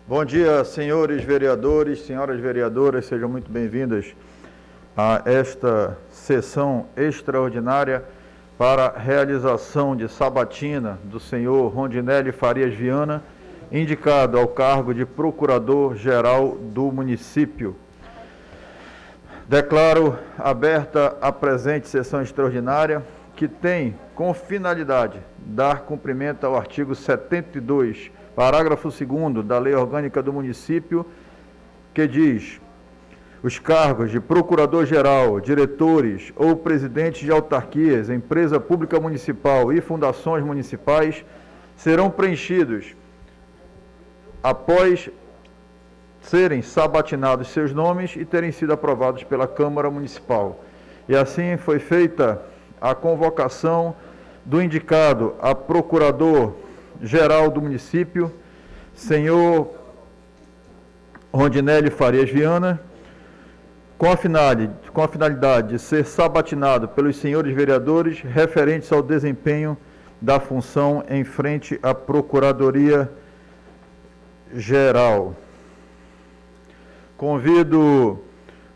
Bom dia, senhores vereadores, senhoras vereadoras, sejam muito bem-vindas a esta sessão extraordinária para a realização de sabatina do senhor Rondinelli Farias Viana, indicado ao cargo de Procurador-Geral do município. Declaro aberta a presente sessão extraordinária, que tem como finalidade dar cumprimento ao artigo 72, parágrafo 2º da Lei Orgânica do Município, que diz: os cargos de Procurador-Geral, diretores ou presidentes de autarquias, empresa pública municipal e fundações municipais serão preenchidos após serem sabatinados seus nomes e terem sido aprovados pela Câmara Municipal. E assim foi feita a convocação do indicado a Procurador-Geral do município, senhor Rondinelli Farias Viana, com a finalidade de ser sabatinado pelos senhores vereadores referentes ao desempenho da função em frente à Procuradoria-Geral. Convido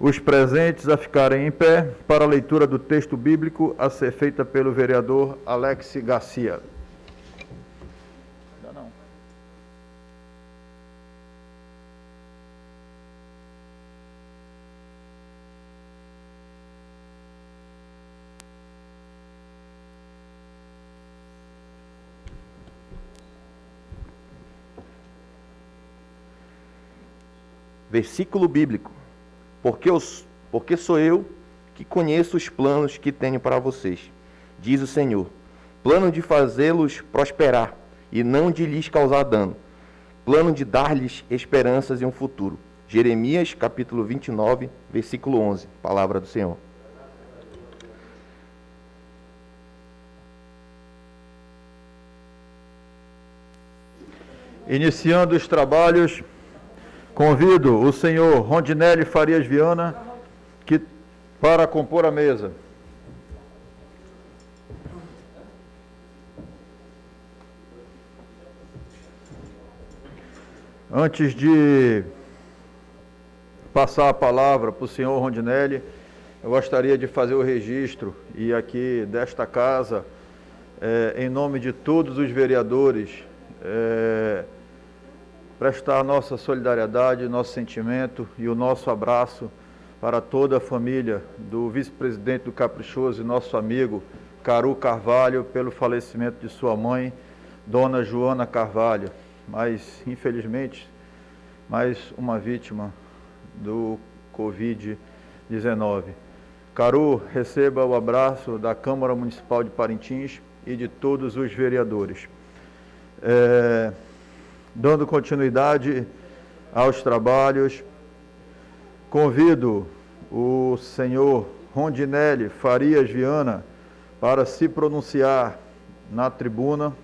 os presentes a ficarem em pé para a leitura do texto bíblico a ser feita pelo vereador Alex Garcia. Versículo bíblico. Porque sou eu que conheço os planos que tenho para vocês, diz o Senhor. Plano de fazê-los prosperar e não de lhes causar dano. Plano de dar-lhes esperanças e um futuro. Jeremias, capítulo 29, versículo 11. Palavra do Senhor. Iniciando os trabalhos, convido o senhor Rondinelli Farias Viana para compor a mesa. Antes de passar a palavra para o senhor Rondinelli, eu gostaria de fazer o registro, e aqui desta casa, em nome de todos os vereadores, prestar nossa solidariedade, nosso sentimento e o nosso abraço para toda a família do vice-presidente do Caprichoso e nosso amigo Caru Carvalho pelo falecimento de sua mãe, Dona Joana Carvalho. Mas, infelizmente, mais uma vítima do Covid-19. Caru, receba o abraço da Câmara Municipal de Parintins e de todos os vereadores. Dando continuidade aos trabalhos, convido o senhor Rondinelli Farias Viana para se pronunciar na tribuna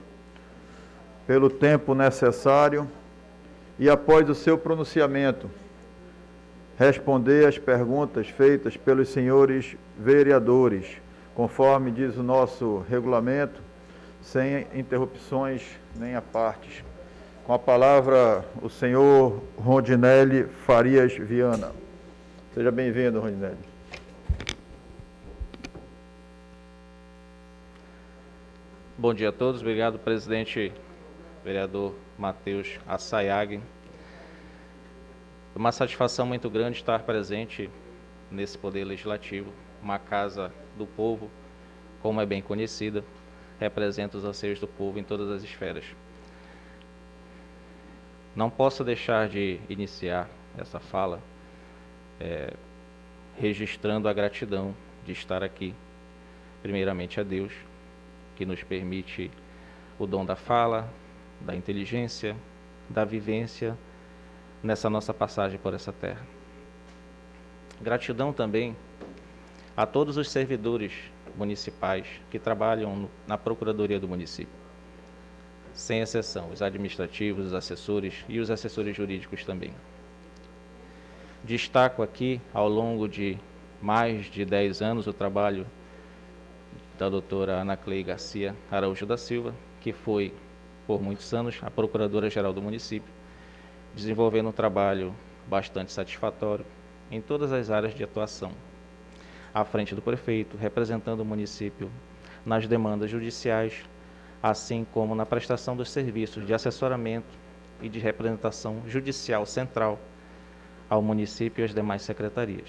pelo tempo necessário e, após o seu pronunciamento, responder às perguntas feitas pelos senhores vereadores, conforme diz o nosso regulamento, sem interrupções nem apartes. Com a palavra, o senhor Rondinelli Farias Viana. Seja bem-vindo, Rondinelli. Bom dia a todos. Obrigado, presidente vereador Matheus Assayag. É uma satisfação muito grande estar presente nesse Poder Legislativo, uma casa do povo, como é bem conhecida, representa os anseios do povo em todas as esferas. Não posso deixar de iniciar essa fala registrando a gratidão de estar aqui, primeiramente a Deus, que nos permite o dom da fala, da inteligência, da vivência nessa nossa passagem por essa terra. Gratidão também a todos os servidores municipais que trabalham na Procuradoria do município, sem exceção, os administrativos, os assessores e os assessores jurídicos também. Destaco aqui, ao longo de mais de 10 anos, o trabalho da doutora Ana Clei Garcia Araújo da Silva, que foi, por muitos anos, a Procuradora-Geral do município, desenvolvendo um trabalho bastante satisfatório em todas as áreas de atuação, à frente do prefeito, representando o município nas demandas judiciais, assim como na prestação dos serviços de assessoramento e de representação judicial central ao município e às demais secretarias.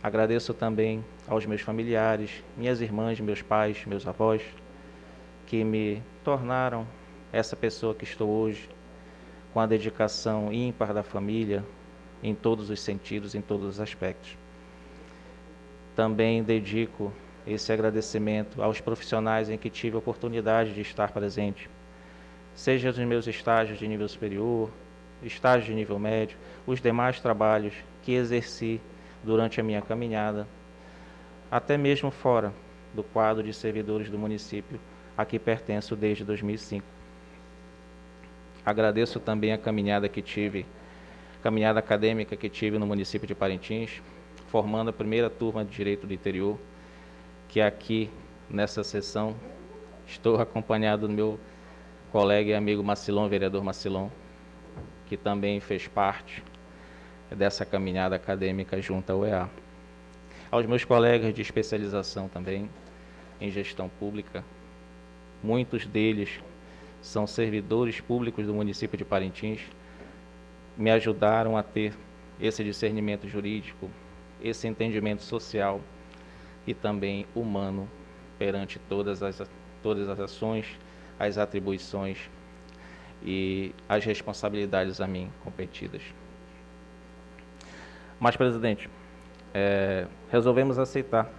Agradeço também aos meus familiares, minhas irmãs, meus pais, meus avós, que me tornaram essa pessoa que estou hoje, com a dedicação ímpar da família, em todos os sentidos, em todos os aspectos. Também dedico esse agradecimento aos profissionais em que tive a oportunidade de estar presente, seja nos meus estágios de nível superior, estágio de nível médio, os demais trabalhos que exerci durante a minha caminhada, até mesmo fora do quadro de servidores do município a que pertenço desde 2005. Agradeço também a caminhada acadêmica que tive no município de Parintins, formando a primeira turma de Direito do Interior, que aqui, nessa sessão, estou acompanhado do meu colega e amigo Macilon, vereador Macilon, que também fez parte dessa caminhada acadêmica junto ao UEA. Aos meus colegas de especialização também em gestão pública, muitos deles são servidores públicos do município de Parintins, me ajudaram a ter esse discernimento jurídico, esse entendimento social e também humano perante todas as ações, as atribuições e as responsabilidades a mim competidas. Mas, presidente, resolvemos aceitar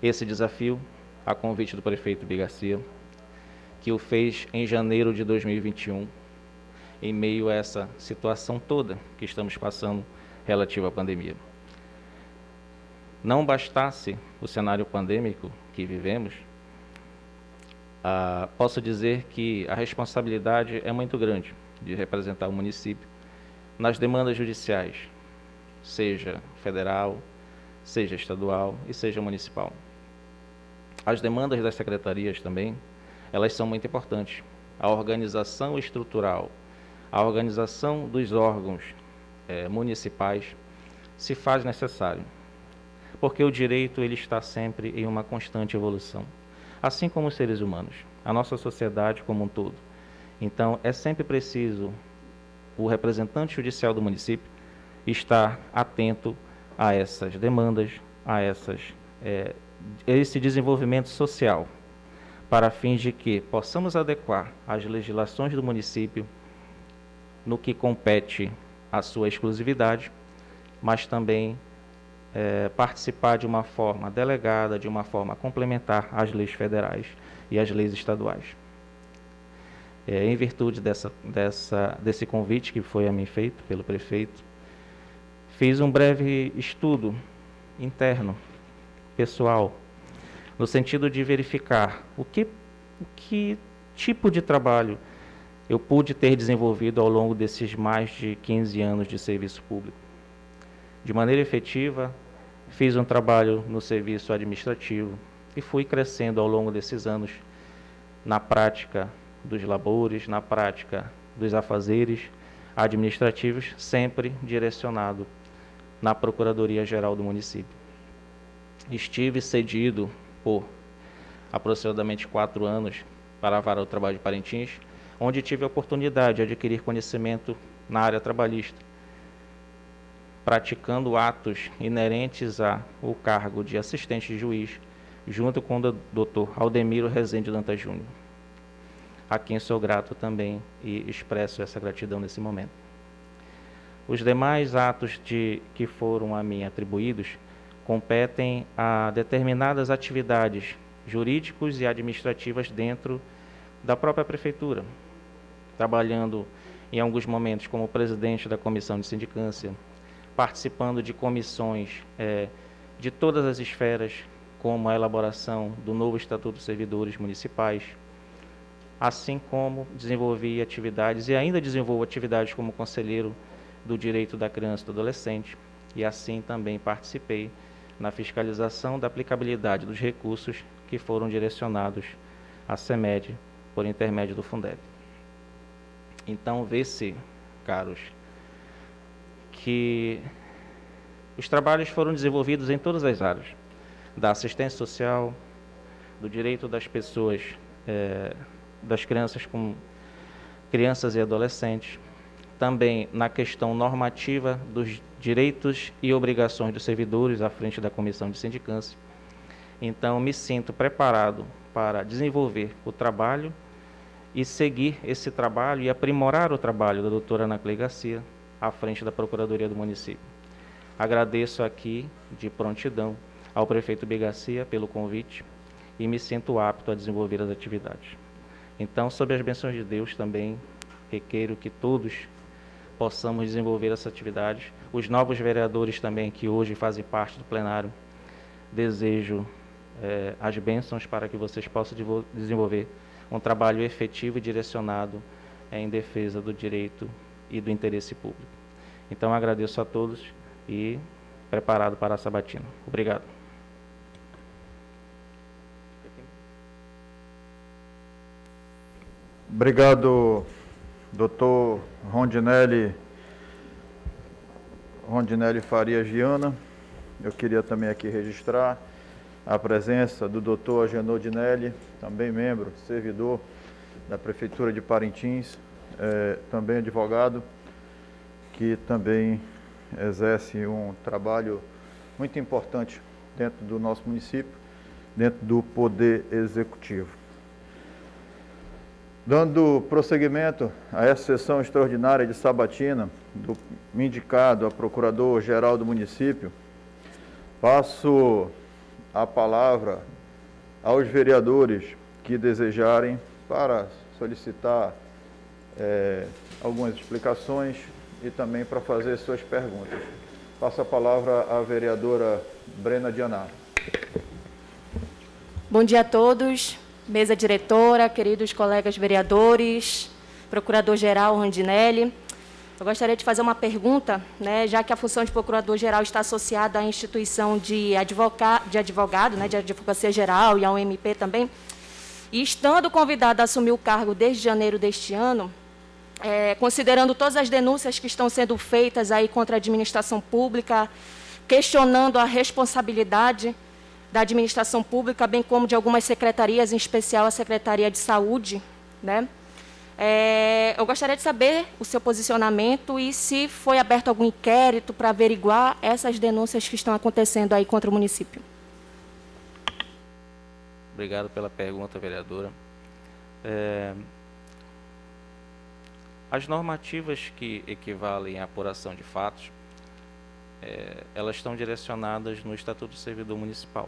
esse desafio a convite do prefeito Bigarcia, que o fez em janeiro de 2021, em meio a essa situação toda que estamos passando relativa à pandemia. Não bastasse o cenário pandêmico que vivemos, posso dizer que a responsabilidade é muito grande de representar o município nas demandas judiciais, seja federal, seja estadual e seja municipal. As demandas das secretarias também, elas são muito importantes. A organização estrutural, a organização dos órgãos municipais se faz necessário, porque o direito ele está sempre em uma constante evolução, assim como os seres humanos, a nossa sociedade como um todo. Então, é sempre preciso o representante judicial do município estar atento a essas demandas, a esse desenvolvimento social, para fins de que possamos adequar as legislações do município no que compete à sua exclusividade, mas também participar de uma forma delegada, de uma forma complementar às leis federais e às leis estaduais. Em virtude desse convite que foi a mim feito pelo prefeito, fiz um breve estudo interno, pessoal, no sentido de verificar o que tipo de trabalho eu pude ter desenvolvido ao longo desses mais de 15 anos de serviço público. De maneira efetiva, fiz um trabalho no serviço administrativo e fui crescendo ao longo desses anos na prática dos labores, na prática dos afazeres administrativos, sempre direcionado na Procuradoria-Geral do município. Estive cedido por aproximadamente 4 anos para a Vara do Trabalho de Parintins, onde tive a oportunidade de adquirir conhecimento na área trabalhista, praticando atos inerentes ao cargo de assistente de juiz, junto com o Dr. Aldemiro Rezende Dantas Júnior, a quem sou grato também e expresso essa gratidão nesse momento. Os demais atos que foram a mim atribuídos competem a determinadas atividades jurídicas e administrativas dentro da própria prefeitura, trabalhando em alguns momentos como presidente da comissão de sindicância, participando de comissões de todas as esferas, como a elaboração do novo Estatuto dos Servidores Municipais, assim como desenvolvi atividades e ainda desenvolvo atividades como conselheiro do Direito da Criança e do Adolescente, e assim também participei na fiscalização da aplicabilidade dos recursos que foram direcionados à CEMED por intermédio do Fundeb. Então, vê-se, caros, que os trabalhos foram desenvolvidos em todas as áreas, da assistência social, do direito das pessoas, das crianças crianças e adolescentes, também na questão normativa dos direitos e obrigações dos servidores à frente da comissão de sindicância. Então, me sinto preparado para desenvolver o trabalho e seguir esse trabalho e aprimorar o trabalho da doutora Ana Cleide Garcia à frente da Procuradoria do município. Agradeço aqui, de prontidão, ao prefeito B. Garcia pelo convite e me sinto apto a desenvolver as atividades. Então, sob as bênçãos de Deus, também requeiro que todos possamos desenvolver essa atividade. Os novos vereadores também, que hoje fazem parte do plenário, desejo as bênçãos para que vocês possam desenvolver um trabalho efetivo e direcionado em defesa do direito e do interesse público. Então, agradeço a todos e preparado para a sabatina. Obrigado. Obrigado, doutor Rondinelli Faria Giana. Eu queria também aqui registrar a presença do doutor Agenor Dinelli, também membro, servidor da Prefeitura de Parintins, também advogado, que também exerce um trabalho muito importante dentro do nosso município, dentro do Poder Executivo. Dando prosseguimento a essa sessão extraordinária de sabatina, do indicado a Procurador-Geral do município, passo a palavra aos vereadores que desejarem para solicitar algumas explicações e também para fazer suas perguntas. Passo a palavra à vereadora Brena Dianá. Bom dia a todos, mesa diretora, queridos colegas vereadores, procurador-geral Rondinelli. Eu gostaria de fazer uma pergunta, né, já que a função de procurador-geral está associada à instituição de advogado, né, de advocacia geral e ao MP também, e estando convidada a assumir o cargo desde janeiro deste ano, considerando todas as denúncias que estão sendo feitas aí contra a administração pública, questionando a responsabilidade da administração pública, bem como de algumas secretarias, em especial a Secretaria de Saúde, né? Eu gostaria de saber o seu posicionamento e se foi aberto algum inquérito para averiguar essas denúncias que estão acontecendo aí contra o município. Obrigado pela pergunta, vereadora. As normativas que equivalem à apuração de fatos, elas estão direcionadas no Estatuto do Servidor Municipal.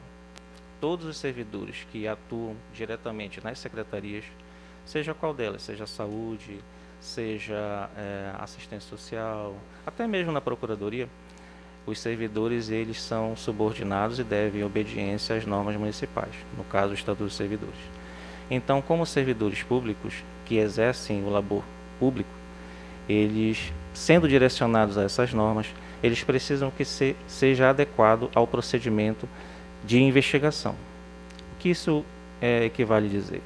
Todos os servidores que atuam diretamente nas secretarias, seja qual delas, seja saúde, seja assistência social, até mesmo na procuradoria, os servidores eles são subordinados e devem obediência às normas municipais, no caso o Estatuto dos Servidores. Então, como servidores públicos que exercem o labor público, eles, sendo direcionados a essas normas, eles precisam que seja adequado ao procedimento de investigação. O que isso equivale a dizer?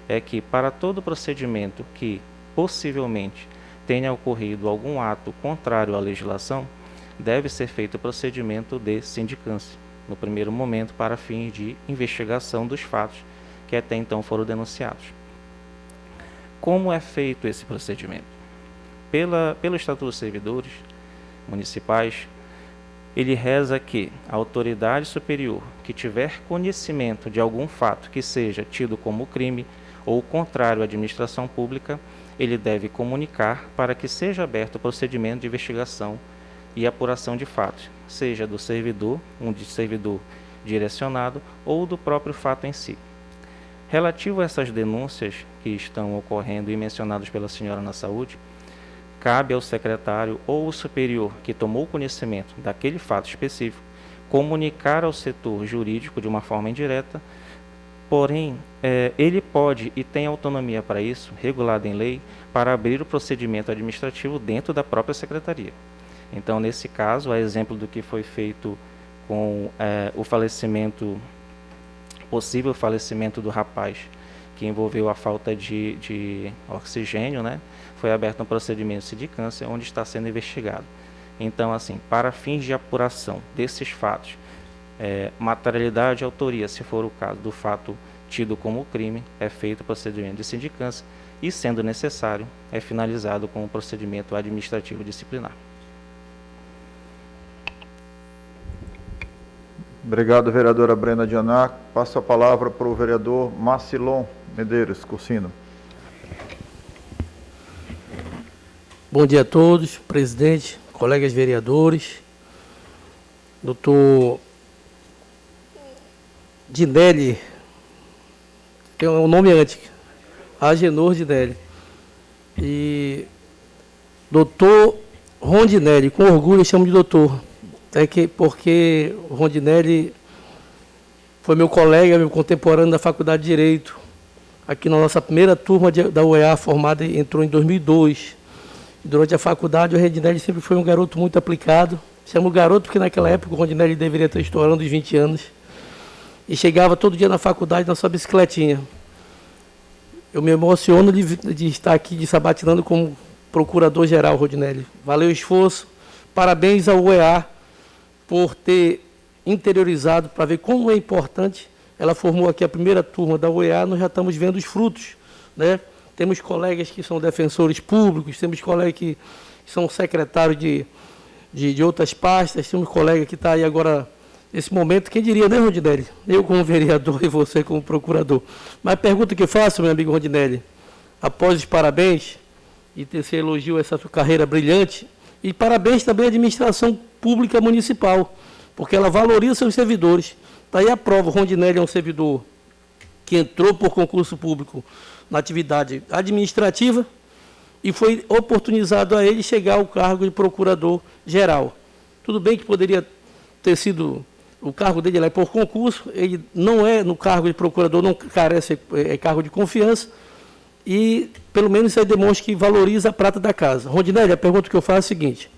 É que para todo procedimento que possivelmente tenha ocorrido algum ato contrário à legislação, deve ser feito o procedimento de sindicância, no primeiro momento para fins de investigação dos fatos que até então foram denunciados. Como é feito esse procedimento? Pelo Estatuto dos Servidores Municipais, ele reza que a autoridade superior que tiver conhecimento de algum fato que seja tido como crime ou contrário à administração pública, ele deve comunicar para que seja aberto o procedimento de investigação e apuração de fatos, seja do servidor, servidor direcionado, ou do próprio fato em si. Relativo a essas denúncias que estão ocorrendo e mencionadas pela senhora na saúde, cabe ao secretário ou ao superior que tomou conhecimento daquele fato específico comunicar ao setor jurídico de uma forma indireta. Porém, ele pode e tem autonomia para isso, regulada em lei, para abrir o procedimento administrativo dentro da própria secretaria. Então, nesse caso, a exemplo do que foi feito com o possível falecimento do rapaz que envolveu a falta de oxigênio, né? Foi aberto um procedimento de sindicância, onde está sendo investigado. Então, assim, para fins de apuração desses fatos, materialidade e autoria, se for o caso do fato tido como crime, é feito o procedimento de sindicância e, sendo necessário, é finalizado com o procedimento administrativo disciplinar. Obrigado, vereadora Brena Dianá. Passo a palavra para o vereador Marcilon Medeiros Cursino. Bom dia a todos, presidente, colegas vereadores, doutor Dinelli, tem um nome antes, Agenor Dinelli, e doutor Rondinelli, com orgulho eu chamo de doutor, porque o Rondinelli foi meu colega, meu contemporâneo da Faculdade de Direito, aqui na nossa primeira turma da UEA, formada, entrou em 2002. Durante a faculdade, o Rondinelli sempre foi um garoto muito aplicado. Chamo garoto porque naquela época o Rondinelli deveria estar estourando os 20 anos. E chegava todo dia na faculdade na sua bicicletinha. Eu me emociono de estar aqui de sabatinando como procurador-geral, Rondinelli. Valeu o esforço. Parabéns ao UEA por ter interiorizado para ver como é importante. Ela formou aqui a primeira turma da UEA, nós já estamos vendo os frutos, né? Temos colegas que são defensores públicos, temos colegas que são secretários de outras pastas, temos colega que está aí agora, nesse momento, quem diria, né, Rondinelli? Eu como vereador e você como procurador. Mas a pergunta que eu faço, meu amigo Rondinelli, após os parabéns e terceiro elogio a essa sua carreira brilhante, e parabéns também à administração pública municipal, porque ela valoriza seus servidores. Está aí a prova, o Rondinelli é um servidor que entrou por concurso público na atividade administrativa e foi oportunizado a ele chegar ao cargo de procurador-geral. Tudo bem que poderia ter sido, o cargo dele lá por concurso, ele não é no cargo de procurador, não carece, é cargo de confiança, e pelo menos isso aí demonstra que valoriza a prata da casa. Rondinelli, a pergunta que eu faço é a seguinte: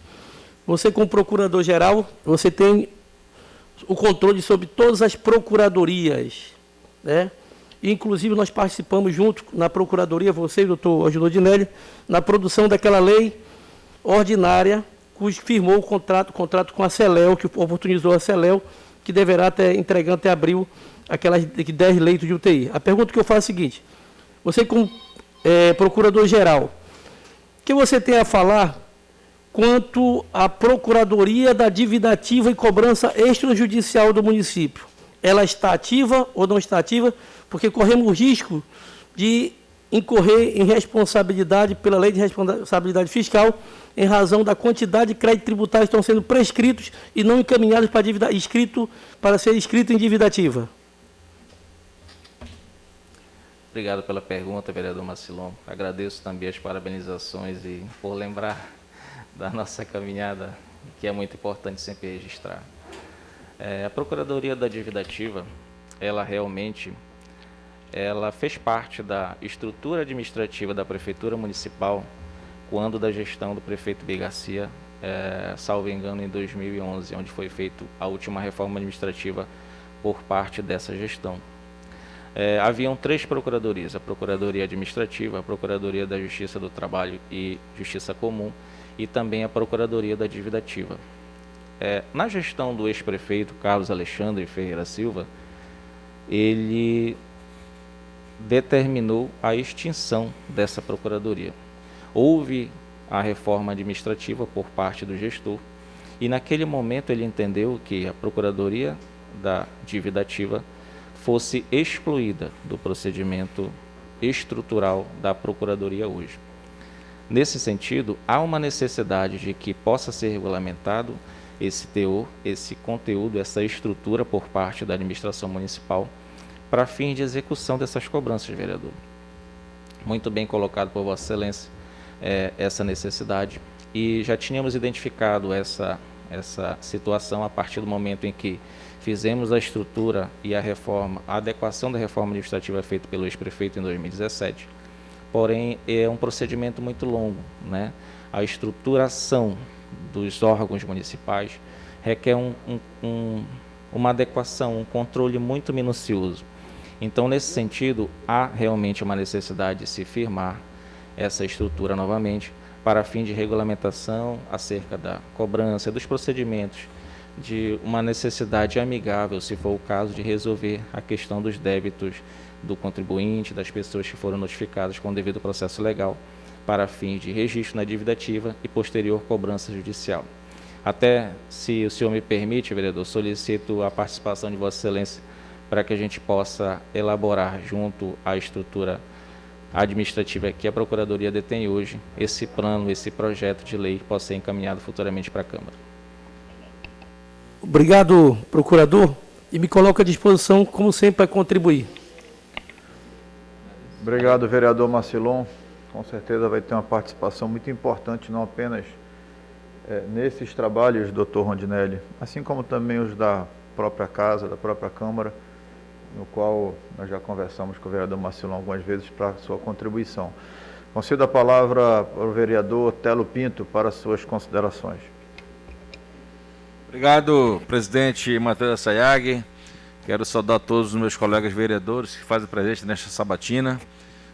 você como procurador-geral, você tem o controle sobre todas as procuradorias, né? Inclusive, nós participamos junto na Procuradoria, você e o doutor Agenor Dinelli, na produção daquela lei ordinária, cujo firmou o contrato com a CELEL, que oportunizou a CELEL, que deverá estar entregando até abril aquelas 10 leitos de UTI. A pergunta que eu faço é a seguinte: você como procurador-geral, o que você tem a falar quanto à Procuradoria da Dívida Ativa e Cobrança Extrajudicial do município? Ela está ativa ou não está ativa? Porque corremos o risco de incorrer em responsabilidade pela Lei de Responsabilidade Fiscal em razão da quantidade de créditos tributários que estão sendo prescritos e não encaminhados para ser inscrito em dívida ativa. Obrigado pela pergunta, vereador Marcilon. Agradeço também as parabenizações e por lembrar da nossa caminhada, que é muito importante sempre registrar. A Procuradoria da Dívida Ativa, ela realmente fez parte da estrutura administrativa da Prefeitura Municipal quando da gestão do prefeito B. Garcia, salvo engano, em 2011, onde foi feita a última reforma administrativa por parte dessa gestão. Haviam 3 procuradorias: a Procuradoria Administrativa, a Procuradoria da Justiça do Trabalho e Justiça Comum e também a Procuradoria da Dívida Ativa. Na gestão do ex-prefeito Carlos Alexandre Ferreira Silva, ele determinou a extinção dessa procuradoria. Houve a reforma administrativa por parte do gestor e naquele momento ele entendeu que a Procuradoria da Dívida Ativa fosse excluída do procedimento estrutural da Procuradoria hoje. Nesse sentido, há uma necessidade de que possa ser regulamentado esse teor, esse conteúdo, essa estrutura por parte da administração municipal para fins de execução dessas cobranças, vereador. Muito bem colocado por Vossa Excelência essa necessidade, e já tínhamos identificado essa situação a partir do momento em que fizemos a estrutura e a adequação da reforma administrativa feita pelo ex-prefeito em 2017. Porém, é um procedimento muito longo, né? A estruturação dos órgãos municipais requer uma adequação, um controle muito minucioso. Então, nesse sentido, há realmente uma necessidade de se firmar essa estrutura novamente para fim de regulamentação acerca da cobrança, dos procedimentos, de uma necessidade amigável, se for o caso, de resolver a questão dos débitos do contribuinte, das pessoas que foram notificadas com o devido processo legal, para fins de registro na dívida ativa e posterior cobrança judicial. Até, se o senhor me permite, vereador, solicito a participação de Vossa Excelência para que a gente possa elaborar junto à estrutura administrativa que a Procuradoria detém hoje, esse plano, esse projeto de lei que possa ser encaminhado futuramente para a Câmara. Obrigado, procurador, e me coloco à disposição, como sempre, para contribuir. Obrigado, vereador Marcilon. Com certeza vai ter uma participação muito importante, não apenas nesses trabalhos, doutor Rondinelli, assim como também os da própria Casa, da própria Câmara, no qual nós já conversamos com o vereador Marcilon algumas vezes para sua contribuição. Concedo a palavra para o vereador Telo Pinto para suas considerações. Obrigado, presidente Matheus Assayag. Quero saudar todos os meus colegas vereadores que fazem presente nesta sabatina.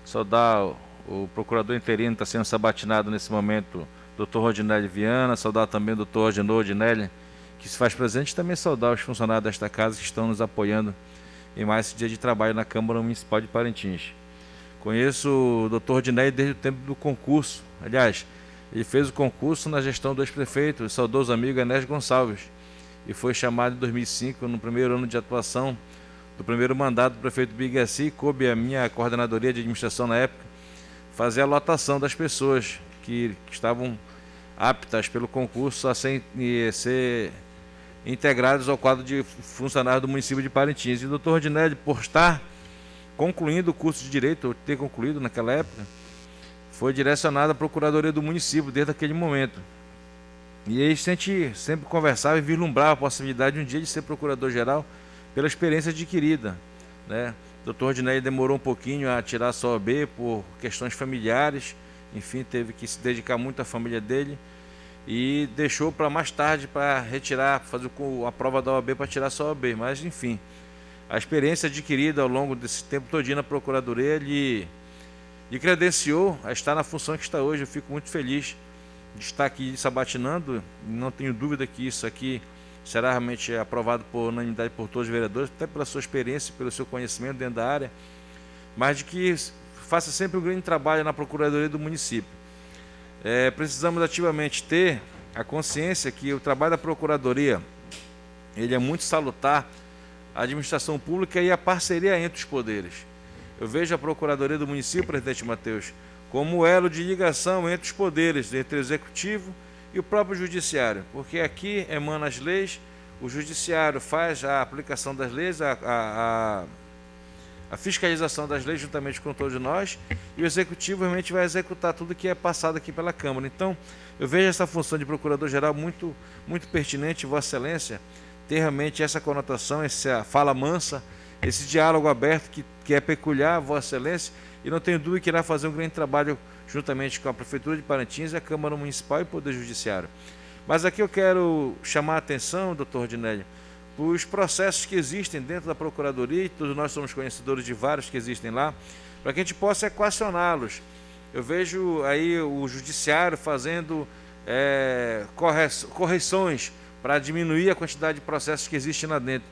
Saudar o procurador interino que está sendo sabatinado nesse momento, doutor Rondinelli Viana. Saudar também o doutor Agenor Rondinelli, que se faz presente. E também saudar os funcionários desta casa que estão nos apoiando em mais esse dia de trabalho na Câmara Municipal de Parintins. Conheço o doutor Rondinelli desde o tempo do concurso. Aliás, ele fez o concurso na gestão do ex-prefeito, o saudoso amigo Enés Gonçalves, e foi chamado em 2005, no primeiro ano de atuação do primeiro mandato do prefeito Bigaci. Coube a minha coordenadoria de administração na época fazer a lotação das pessoas que estavam aptas pelo concurso a ser integrados ao quadro de funcionários do município de Parintins. E o doutor Rondinelli, por estar concluindo o curso de Direito, ou ter concluído naquela época, foi direcionado à Procuradoria do município desde aquele momento. E aí a gente sempre conversava e vislumbrava a possibilidade de um dia de ser procurador-geral pela experiência adquirida, né? O doutor Rondinelli demorou um pouquinho a tirar a sua OAB por questões familiares, enfim, teve que se dedicar muito à família dele e deixou para mais tarde para retirar, fazer a prova da OAB para tirar a sua OAB. Mas, enfim, a experiência adquirida ao longo desse tempo todinho na Procuradoria lhe credenciou a estar na função que está hoje. Eu fico muito feliz de estar aqui sabatinando, não tenho dúvida que isso aqui será realmente aprovado por unanimidade por todos os vereadores, até pela sua experiência, pelo seu conhecimento dentro da área, mas de que faça sempre um grande trabalho na Procuradoria do município. Precisamos ativamente ter a consciência que o trabalho da Procuradoria ele é muito salutar à administração pública e a parceria entre os poderes. Eu vejo a Procuradoria do município, presidente Matheus, como elo de ligação entre os poderes, entre o Executivo e o próprio Judiciário, porque aqui emana as leis, o Judiciário faz a aplicação das leis, a fiscalização das leis juntamente com todos nós, e o Executivo realmente vai executar tudo que é passado aqui pela Câmara. Então, eu vejo essa função de Procurador-Geral muito, muito pertinente, Vossa Excelência, ter realmente essa conotação, essa fala mansa, esse diálogo aberto que é peculiar, Vossa Excelência, e não tenho dúvida que irá fazer um grande trabalho juntamente com a Prefeitura de Parintins e a Câmara Municipal e o Poder Judiciário. Mas aqui eu quero chamar a atenção, doutor Rondinelli, para os processos que existem dentro da Procuradoria, e todos nós somos conhecedores de vários que existem lá, para que a gente possa equacioná-los. Eu vejo aí o Judiciário fazendo correções para diminuir a quantidade de processos que existem lá dentro.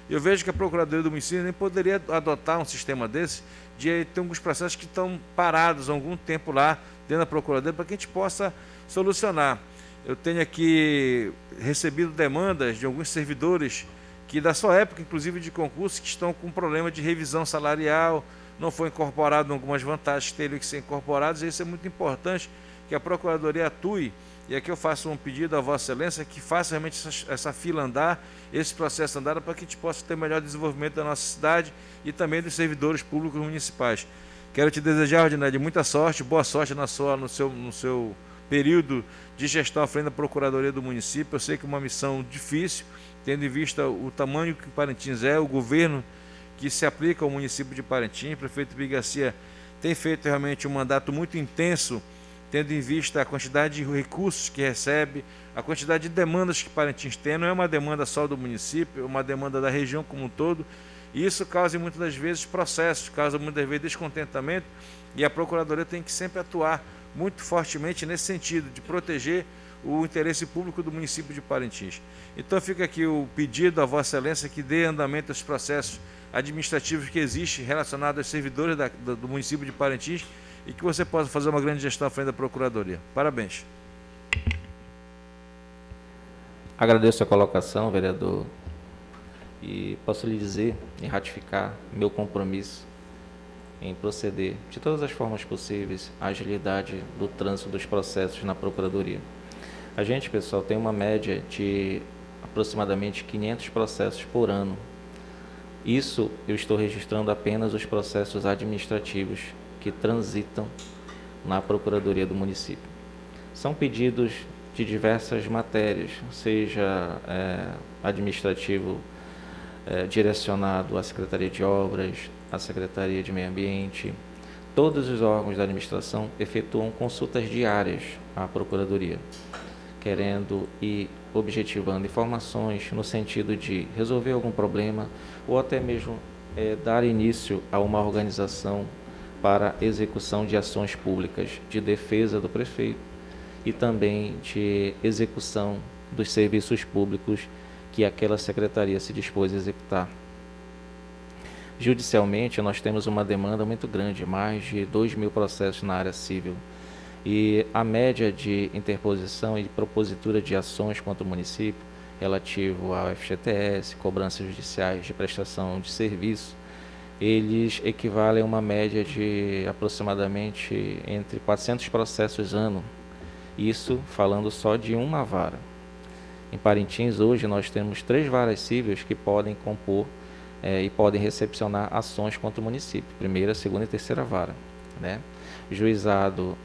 Eu vejo que a Procuradoria do município nem poderia adotar um sistema desse, de ter alguns processos que estão parados há algum tempo lá dentro da Procuradoria, para que a gente possa solucionar. Eu tenho aqui recebido demandas de alguns servidores que da sua época, inclusive de concurso, que estão com problema de revisão salarial, não foi incorporado em algumas vantagens que teriam que ser incorporadas, e isso é muito importante que a Procuradoria atue. E aqui eu faço um pedido à Vossa Excelência que faça realmente essa fila andar, esse processo andar, para que a gente possa ter melhor desenvolvimento da nossa cidade e também dos servidores públicos municipais. Quero te desejar, Rondinelli, muita sorte, boa sorte no seu período de gestão à frente da Procuradoria do município. Eu sei que é uma missão difícil, tendo em vista o tamanho que Parintins é, o governo que se aplica ao município de Parintins. O prefeito Bigacia tem feito realmente um mandato muito intenso, tendo em vista a quantidade de recursos que recebe, a quantidade de demandas que Parintins tem. Não é uma demanda só do município, é uma demanda da região como um todo, E isso causa muitas das vezes processos, causa muitas vezes descontentamento, e a Procuradoria tem que sempre atuar muito fortemente nesse sentido, de proteger o interesse público do município de Parintins. Então fica aqui o pedido à Vossa Excelência que dê andamento aos processos administrativos que existem relacionados aos servidores do município de Parintins e que você possa fazer uma grande gestão à frente da Procuradoria. Parabéns. Agradeço a colocação, vereador, e posso lhe dizer e ratificar meu compromisso em proceder de todas as formas possíveis à agilidade do trânsito dos processos na Procuradoria. A gente, pessoal, tem uma média de aproximadamente 500 processos por ano. Isso eu estou registrando apenas os processos administrativos que transitam na Procuradoria do município. São pedidos de diversas matérias, seja administrativo direcionado à Secretaria de Obras, à Secretaria de Meio Ambiente. Todos os órgãos da administração efetuam consultas diárias à Procuradoria, querendo e objetivando informações no sentido de resolver algum problema ou até mesmo dar início a uma organização para execução de ações públicas de defesa do prefeito e também de execução dos serviços públicos que aquela secretaria se dispôs a executar. Judicialmente, nós temos uma demanda muito grande, mais de 2.000 processos na área civil. E a média de interposição e de propositura de ações contra o município, relativo ao FGTS, cobranças judiciais de prestação de serviço, eles equivalem a uma média de aproximadamente entre 400 processos ano. Isso falando só de uma vara. Em Parintins, hoje, nós temos 3 varas cíveis que podem compor e podem recepcionar ações contra o município. Primeira, segunda e terceira vara, né? Juizado,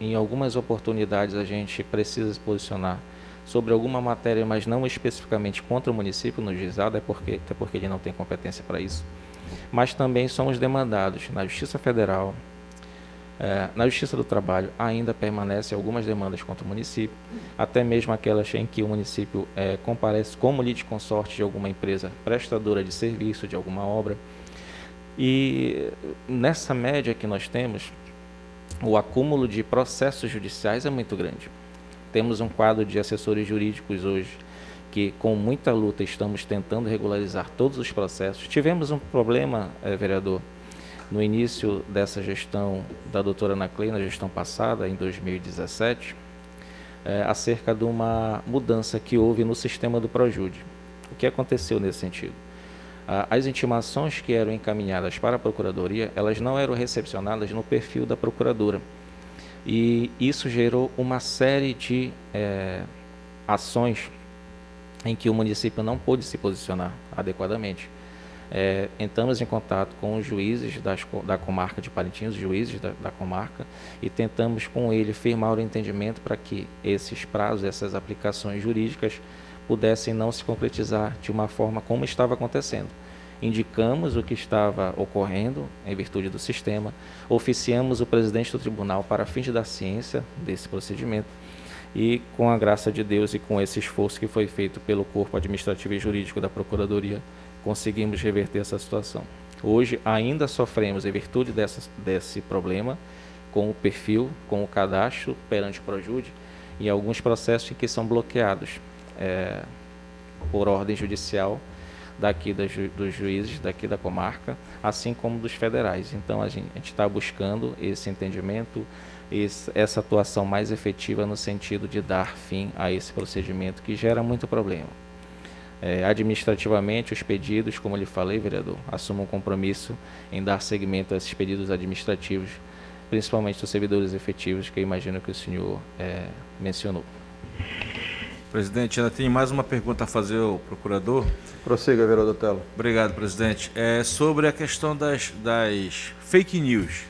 em algumas oportunidades a gente precisa se posicionar sobre alguma matéria, mas não especificamente contra o município no juizado, até porque ele não tem competência para isso. Mas também somos demandados na Justiça Federal, na Justiça do Trabalho ainda permanecem algumas demandas contra o município, até mesmo aquelas em que o município comparece como litisconsorte de alguma empresa prestadora de serviço, de alguma obra. E nessa média que nós temos, o acúmulo de processos judiciais é muito grande. Temos um quadro de assessores jurídicos hoje que, com muita luta, estamos tentando regularizar todos os processos. Tivemos um problema, vereador, no início dessa gestão da doutora Ana Cley, na gestão passada, em 2017, acerca de uma mudança que houve no sistema do Projude. O que aconteceu nesse sentido? As intimações que eram encaminhadas para a Procuradoria, elas não eram recepcionadas no perfil da Procuradora. E isso gerou uma série de ações em que o município não pôde se posicionar adequadamente. Entramos em contato com os juízes da comarca de Parintins, os juízes da comarca, e tentamos com ele firmar o entendimento para que esses prazos, essas aplicações jurídicas pudessem não se concretizar de uma forma como estava acontecendo. Indicamos o que estava ocorrendo em virtude do sistema, oficiamos o presidente do tribunal para fins da ciência desse procedimento e, com a graça de Deus e com esse esforço que foi feito pelo corpo administrativo e jurídico da Procuradoria, conseguimos reverter essa situação. Hoje ainda sofremos, em virtude desse problema, com o perfil, com o cadastro perante o Projude, e alguns processos que são bloqueados por ordem judicial daqui dos juízes, daqui da comarca, assim como dos federais. Então a gente está buscando esse entendimento, essa atuação mais efetiva no sentido de dar fim a esse procedimento que gera muito problema. Administrativamente, os pedidos, como eu lhe falei, vereador, assumo um compromisso em dar seguimento a esses pedidos administrativos, principalmente dos servidores efetivos, que eu imagino que o senhor mencionou. Presidente, ainda tem mais uma pergunta a fazer ao procurador. Prossiga, vereador Telo. Obrigado, presidente. Sobre a questão das fake news.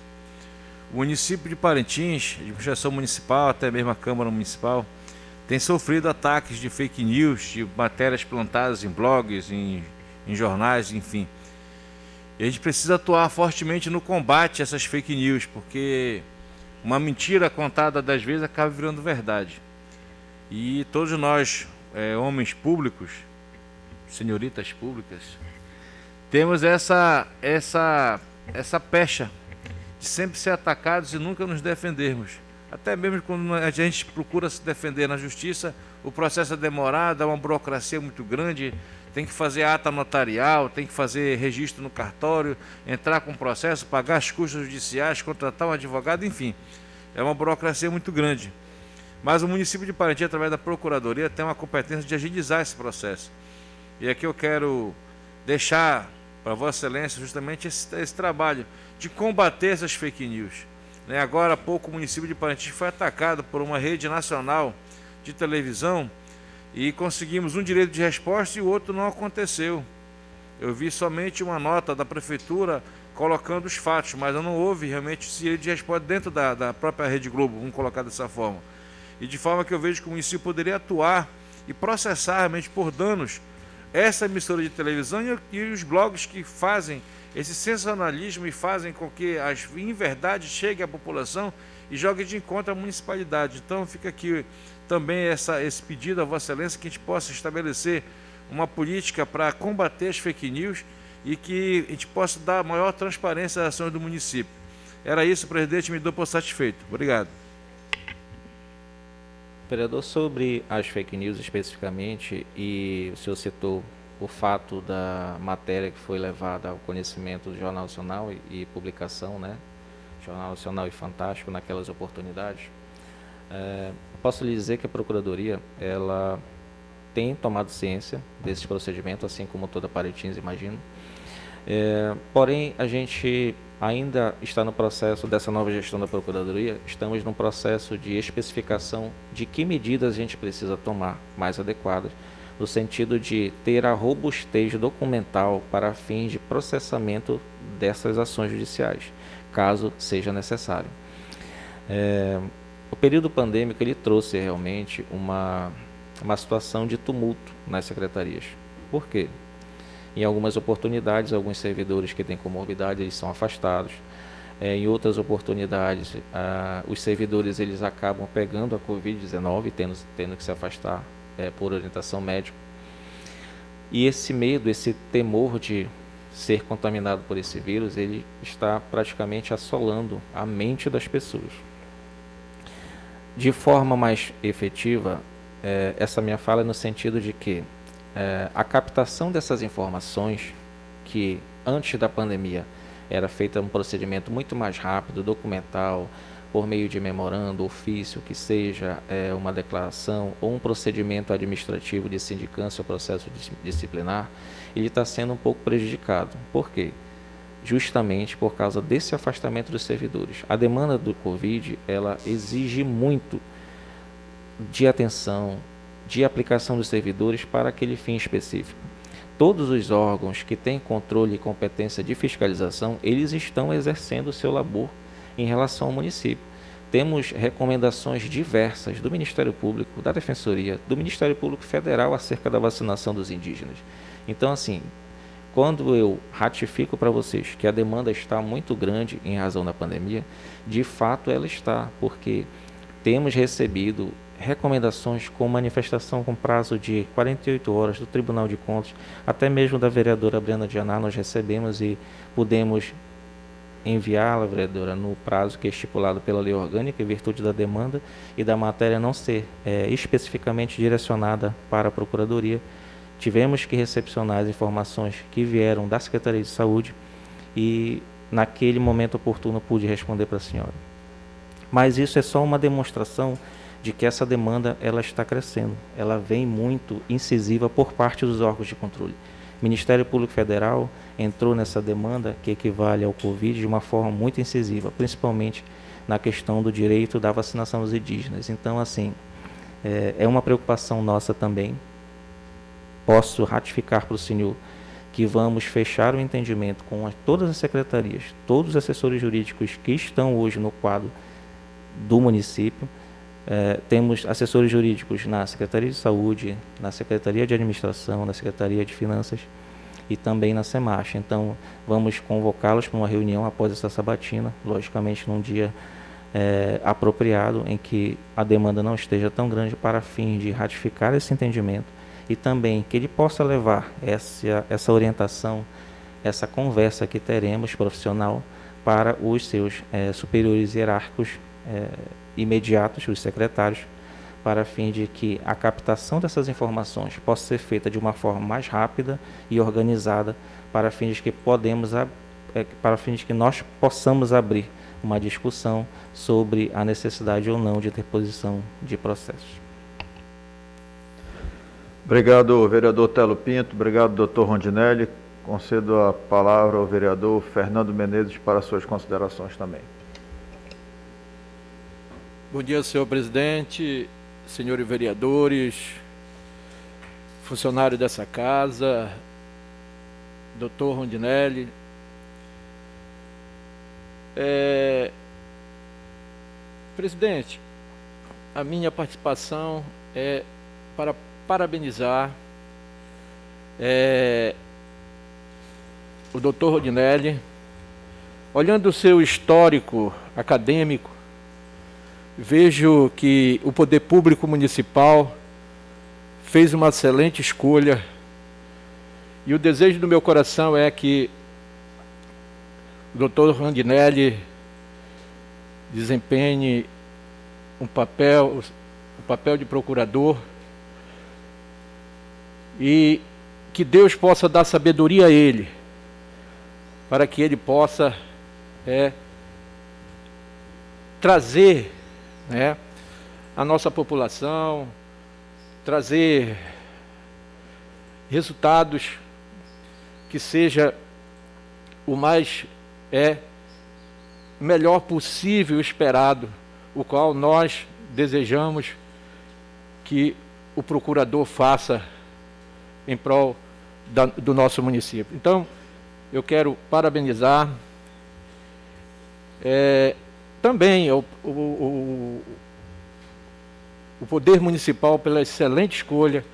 O município de Parintins, a administração municipal, até mesmo a Câmara Municipal, tem sofrido ataques de fake news, de matérias plantadas em blogs, em jornais, enfim. E a gente precisa atuar fortemente no combate a essas fake news, porque uma mentira contada 10 vezes acaba virando verdade. E todos nós, homens públicos, senhoritas públicas, temos essa pecha de sempre ser atacados e nunca nos defendermos. Até mesmo quando a gente procura se defender na justiça, o processo é demorado, é uma burocracia muito grande, tem que fazer ata notarial, tem que fazer registro no cartório, entrar com processo, pagar as custas judiciais, contratar um advogado, enfim. É uma burocracia muito grande. Mas o município de Parintins, através da Procuradoria, tem uma competência de agilizar esse processo. E aqui eu quero deixar para Vossa Excelência justamente esse trabalho de combater essas fake news. Agora há pouco o município de Parintins foi atacado por uma rede nacional de televisão e conseguimos um direito de resposta e o outro não aconteceu. Eu vi somente uma nota da prefeitura colocando os fatos, mas não houve realmente esse direito de resposta dentro da própria Rede Globo, vamos colocar dessa forma. E de forma que eu vejo que o município poderia atuar e processar realmente por danos essa emissora de televisão e os blogs que fazem esse sensacionalismo e fazem com que as inverdades cheguem à população e joguem de encontro à municipalidade. Então fica aqui também esse pedido a Vossa Excelência que a gente possa estabelecer uma política para combater as fake news e que a gente possa dar maior transparência às ações do município. Era isso, presidente, me dou por satisfeito. Obrigado. Vereador, sobre as fake news especificamente, e o senhor citou o fato da matéria que foi levada ao conhecimento do Jornal Nacional e publicação, Jornal Nacional e Fantástico naquelas oportunidades. Posso lhe dizer que a Procuradoria ela tem tomado ciência desse procedimento, assim como toda Parintins, imagino. Porém, a gente ainda está no processo dessa nova gestão da Procuradoria, estamos no processo de especificação de que medidas a gente precisa tomar mais adequadas, no sentido de ter a robustez documental para fins de processamento dessas ações judiciais, caso seja necessário. O período pandêmico ele trouxe realmente uma situação de tumulto nas secretarias. Por quê? Em algumas oportunidades, alguns servidores que têm comorbidade, eles são afastados. Em outras oportunidades, os servidores eles acabam pegando a Covid-19 tendo que se afastar por orientação médica. E esse medo, esse temor de ser contaminado por esse vírus, ele está praticamente assolando a mente das pessoas. De forma mais efetiva, essa minha fala é no sentido de que a captação dessas informações, que antes da pandemia era feita um procedimento muito mais rápido, documental, por meio de memorando, ofício, que seja uma declaração ou um procedimento administrativo de sindicância ou processo disciplinar, ele está sendo um pouco prejudicado. Por quê? Justamente por causa desse afastamento dos servidores. A demanda do Covid, ela exige muito de atenção, de aplicação dos servidores para aquele fim específico. Todos os órgãos que têm controle e competência de fiscalização, eles estão exercendo o seu labor em relação ao município. Temos recomendações diversas do Ministério Público, da Defensoria, do Ministério Público Federal acerca da vacinação dos indígenas. Então, assim, quando eu ratifico para vocês que a demanda está muito grande em razão da pandemia, de fato ela está, porque temos recebido recomendações com manifestação com prazo de 48 horas do Tribunal de Contas, até mesmo da vereadora Brenda Dianá, nós recebemos e pudemos enviá-la, vereadora, no prazo que é estipulado pela lei orgânica, em virtude da demanda e da matéria não ser especificamente direcionada para a Procuradoria. Tivemos que recepcionar as informações que vieram da Secretaria de Saúde e, naquele momento oportuno, pude responder para a senhora. Mas isso é só uma demonstração de que essa demanda ela está crescendo. Ela vem muito incisiva por parte dos órgãos de controle. O Ministério Público Federal entrou nessa demanda que equivale ao Covid de uma forma muito incisiva, principalmente na questão do direito da vacinação dos indígenas. Então, assim, é uma preocupação nossa também. Posso ratificar para o senhor que vamos fechar o entendimento com todas as secretarias, todos os assessores jurídicos que estão hoje no quadro do município. Temos assessores jurídicos na Secretaria de Saúde, na Secretaria de Administração, na Secretaria de Finanças e também na SEMACH. Então, vamos convocá-los para uma reunião após essa sabatina, logicamente num dia apropriado, em que a demanda não esteja tão grande, para fim de ratificar esse entendimento e também que ele possa levar essa orientação essa conversa que teremos profissional para os seus superiores hierárquicos imediatos, os secretários, para fim de que a captação dessas informações possa ser feita de uma forma mais rápida e organizada, para fim de que nós possamos abrir uma discussão sobre a necessidade ou não de interposição de processos. Obrigado, vereador Telo Pinto. Obrigado, doutor Rondinelli. Concedo a palavra ao vereador Fernando Menezes para suas considerações também. Bom dia, senhor presidente, senhores vereadores, funcionários dessa casa, doutor Rondinelli. Presidente, a minha participação é para parabenizar o doutor Rondinelli. Olhando o seu histórico acadêmico, vejo que o poder público municipal fez uma excelente escolha, e o desejo do meu coração é que o doutor Rondinelli desempenhe o papel de procurador, e que Deus possa dar sabedoria a ele, para que ele possa trazer a nossa população, trazer resultados que seja o mais melhor possível esperado, o qual nós desejamos que o procurador faça em prol do nosso município. Então, eu quero parabenizar também o Poder Municipal pela excelente escolha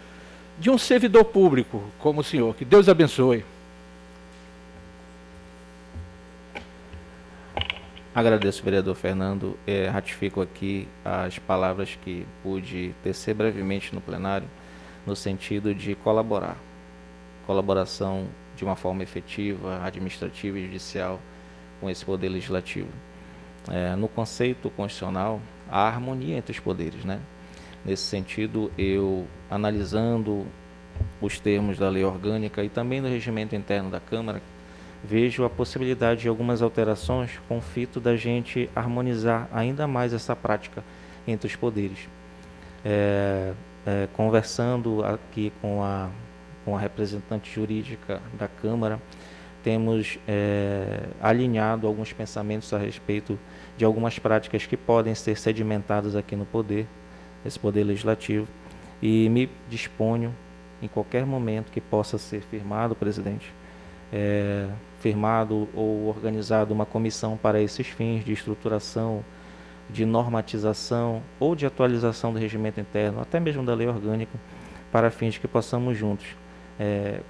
de um servidor público como o senhor. Que Deus abençoe. Agradeço, vereador Fernando. Ratifico aqui as palavras que pude tecer brevemente no plenário, no sentido de colaborar. Colaboração de uma forma efetiva, administrativa e judicial com esse poder legislativo. No conceito constitucional, há harmonia entre os poderes, né? Nesse sentido, eu, analisando os termos da lei orgânica e também do regimento interno da Câmara, vejo a possibilidade de algumas alterações com o fito da gente harmonizar ainda mais essa prática entre os poderes. Conversando aqui com a representante jurídica da Câmara, temos alinhado alguns pensamentos a respeito de algumas práticas que podem ser sedimentadas aqui no esse poder legislativo, e me disponho, em qualquer momento que possa ser firmado, presidente, firmado ou organizado uma comissão para esses fins de estruturação, de normatização ou de atualização do regimento interno, até mesmo da lei orgânica, para fins de que possamos juntos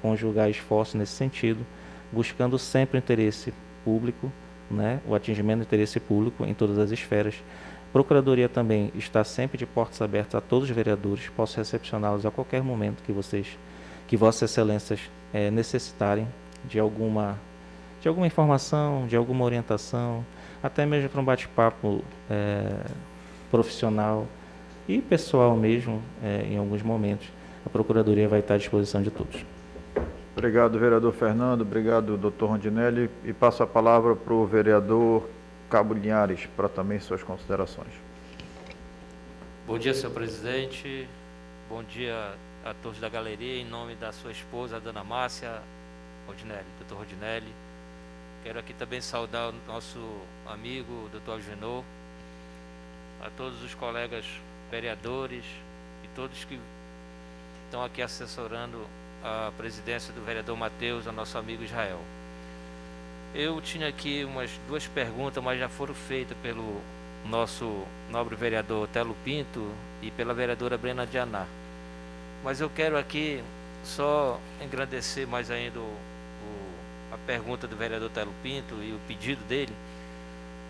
conjugar esforços nesse sentido, buscando sempre o interesse público, né, o atingimento do interesse público em todas as esferas. A Procuradoria também está sempre de portas abertas a todos os vereadores, posso recepcioná-los a qualquer momento que Vossas Excelências necessitarem de alguma informação, de alguma orientação, até mesmo para um bate-papo profissional e pessoal mesmo, em alguns momentos. A Procuradoria vai estar à disposição de todos. Obrigado, vereador Fernando. Obrigado, doutor Rondinelli. E passo a palavra para o vereador Cabo Linhares, para também suas considerações. Bom dia, senhor presidente. Bom dia a todos da galeria. Em nome da sua esposa, a dona Márcia Rondinelli, doutor Rondinelli. Quero aqui também saudar o nosso amigo, doutor Algenor, a todos os colegas vereadores e todos que estão aqui assessorando a presidência do vereador Matheus, ao nosso amigo Israel. Eu tinha aqui umas duas perguntas, mas já foram feitas pelo nosso nobre vereador Telo Pinto e pela vereadora Brena Dianá. Mas eu quero aqui só engrandecer mais ainda a pergunta do vereador Telo Pinto e o pedido dele.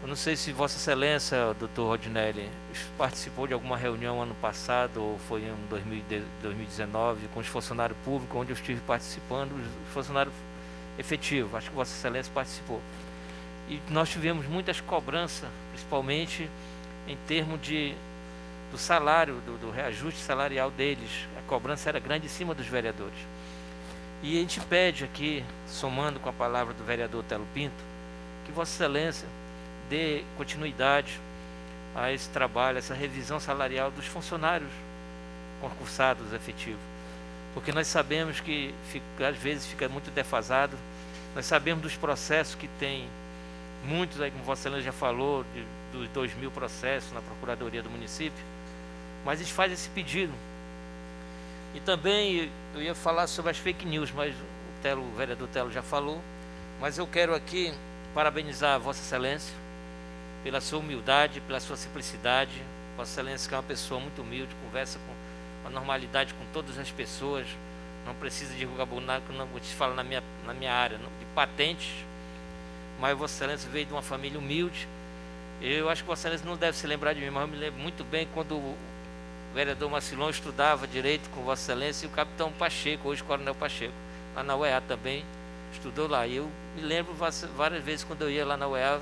Eu não sei se Vossa Excelência, doutor Rondinelli, participou de alguma reunião ano passado, ou foi em 2019, com os funcionários públicos, onde eu estive participando. Os funcionários efetivo. Acho que Vossa Excelência participou. E nós tivemos muitas cobranças, principalmente em termos do salário, do reajuste salarial deles. A cobrança era grande em cima dos vereadores. E a gente pede aqui, somando com a palavra do vereador Telo Pinto, que Vossa Excelência dê continuidade a esse trabalho, essa revisão salarial dos funcionários concursados efetivos. Porque nós sabemos que às vezes fica muito defasado, nós sabemos dos processos que tem, muitos aí, como Vossa Excelência já falou, dos 2.000 processos na Procuradoria do município, mas a gente faz esse pedido. E também eu ia falar sobre as fake news, mas o vereador Telo já falou, mas eu quero aqui parabenizar a Vossa Excelência pela sua humildade, pela sua simplicidade. Vossa Excelência que é uma pessoa muito humilde, conversa com a normalidade com todas as pessoas, não precisa divulgar boneco, não vou te falar na minha área, de patentes, mas Vossa Excelência veio de uma família humilde. Eu acho que Vossa Excelência não deve se lembrar de mim, mas eu me lembro muito bem quando o vereador Marcilon estudava direito com Vossa Excelência e o capitão Pacheco, hoje Coronel Pacheco, lá na UEA também, estudou lá. E eu me lembro várias vezes quando eu ia lá na UEA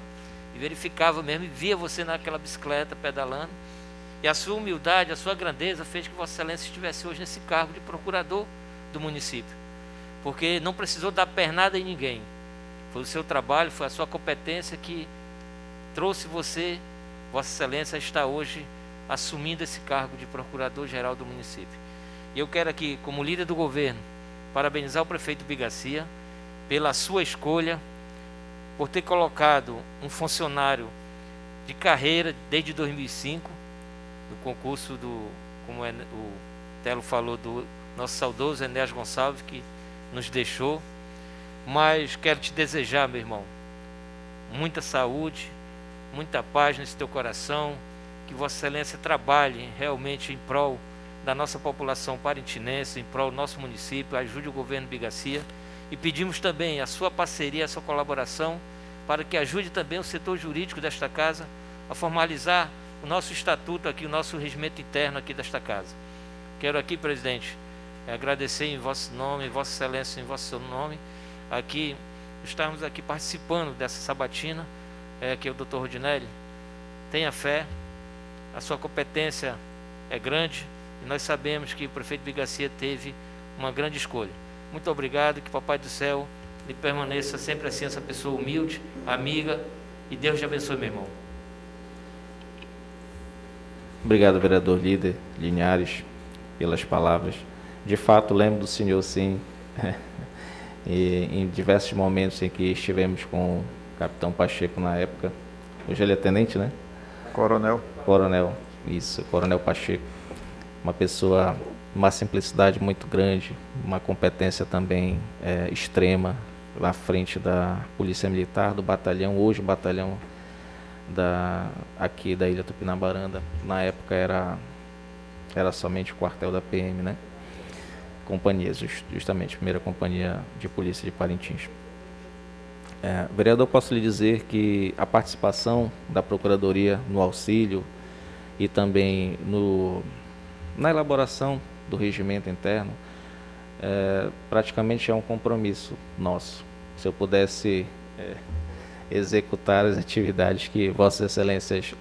e verificava mesmo, e via você naquela bicicleta pedalando. E a sua humildade, a sua grandeza fez que Vossa Excelência estivesse hoje nesse cargo de procurador do município. Porque não precisou dar pernada em ninguém. Foi o seu trabalho, foi a sua competência que trouxe você, Vossa Excelência, a estar hoje assumindo esse cargo de procurador-geral do município. E eu quero aqui, como líder do governo, parabenizar o prefeito Bigacia pela sua escolha, por ter colocado um funcionário de carreira desde 2005, no concurso como o Telo falou, do nosso saudoso Enéas Gonçalves, que nos deixou. Mas quero te desejar, meu irmão, muita saúde, muita paz nesse teu coração, que Vossa Excelência trabalhe realmente em prol da nossa população parintinense, em prol do nosso município, ajude o governo Bigacia, e pedimos também a sua parceria, a sua colaboração, para que ajude também o setor jurídico desta casa a formalizar o nosso estatuto aqui, o nosso regimento interno aqui desta casa. Quero aqui, presidente, agradecer em vosso nome, Vossa Excelência em vosso seu nome, aqui, estarmos aqui participando dessa sabatina, que é o Dr. Rodinelli. Tenha fé, a sua competência é grande, e nós sabemos que o prefeito Bigacia teve uma grande escolha. Muito obrigado, que Papai do Céu lhe permaneça sempre assim, essa pessoa humilde, amiga, e Deus te abençoe, meu irmão. Obrigado, vereador líder Linhares, pelas palavras. De fato, lembro do senhor, sim, e em diversos momentos em que estivemos com o capitão Pacheco na época. Hoje ele é tenente, né? Coronel, isso, Coronel Pacheco. Uma pessoa, uma simplicidade muito grande, uma competência também extrema, à frente da Polícia Militar, do batalhão, hoje o batalhão aqui da Ilha Tupinabaranda, na época era somente o quartel da PM, né? Companhias, justamente, primeira companhia de polícia de Parintins. Vereador, posso lhe dizer que a participação da Procuradoria no auxílio e também na elaboração do regimento interno praticamente é um compromisso nosso. Se eu pudesse executar as atividades que Vossas Excelências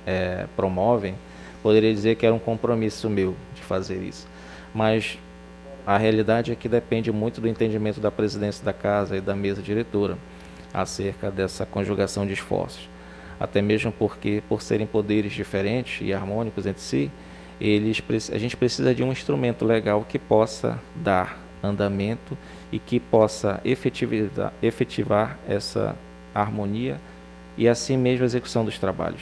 promovem, poderia dizer que era um compromisso meu de fazer isso. Mas a realidade é que depende muito do entendimento da presidência da casa e da mesa diretora acerca dessa conjugação de esforços. Até mesmo porque, por serem poderes diferentes e harmônicos entre si, a gente precisa de um instrumento legal que possa dar andamento e que possa efetivar essa harmonia e assim mesmo a execução dos trabalhos.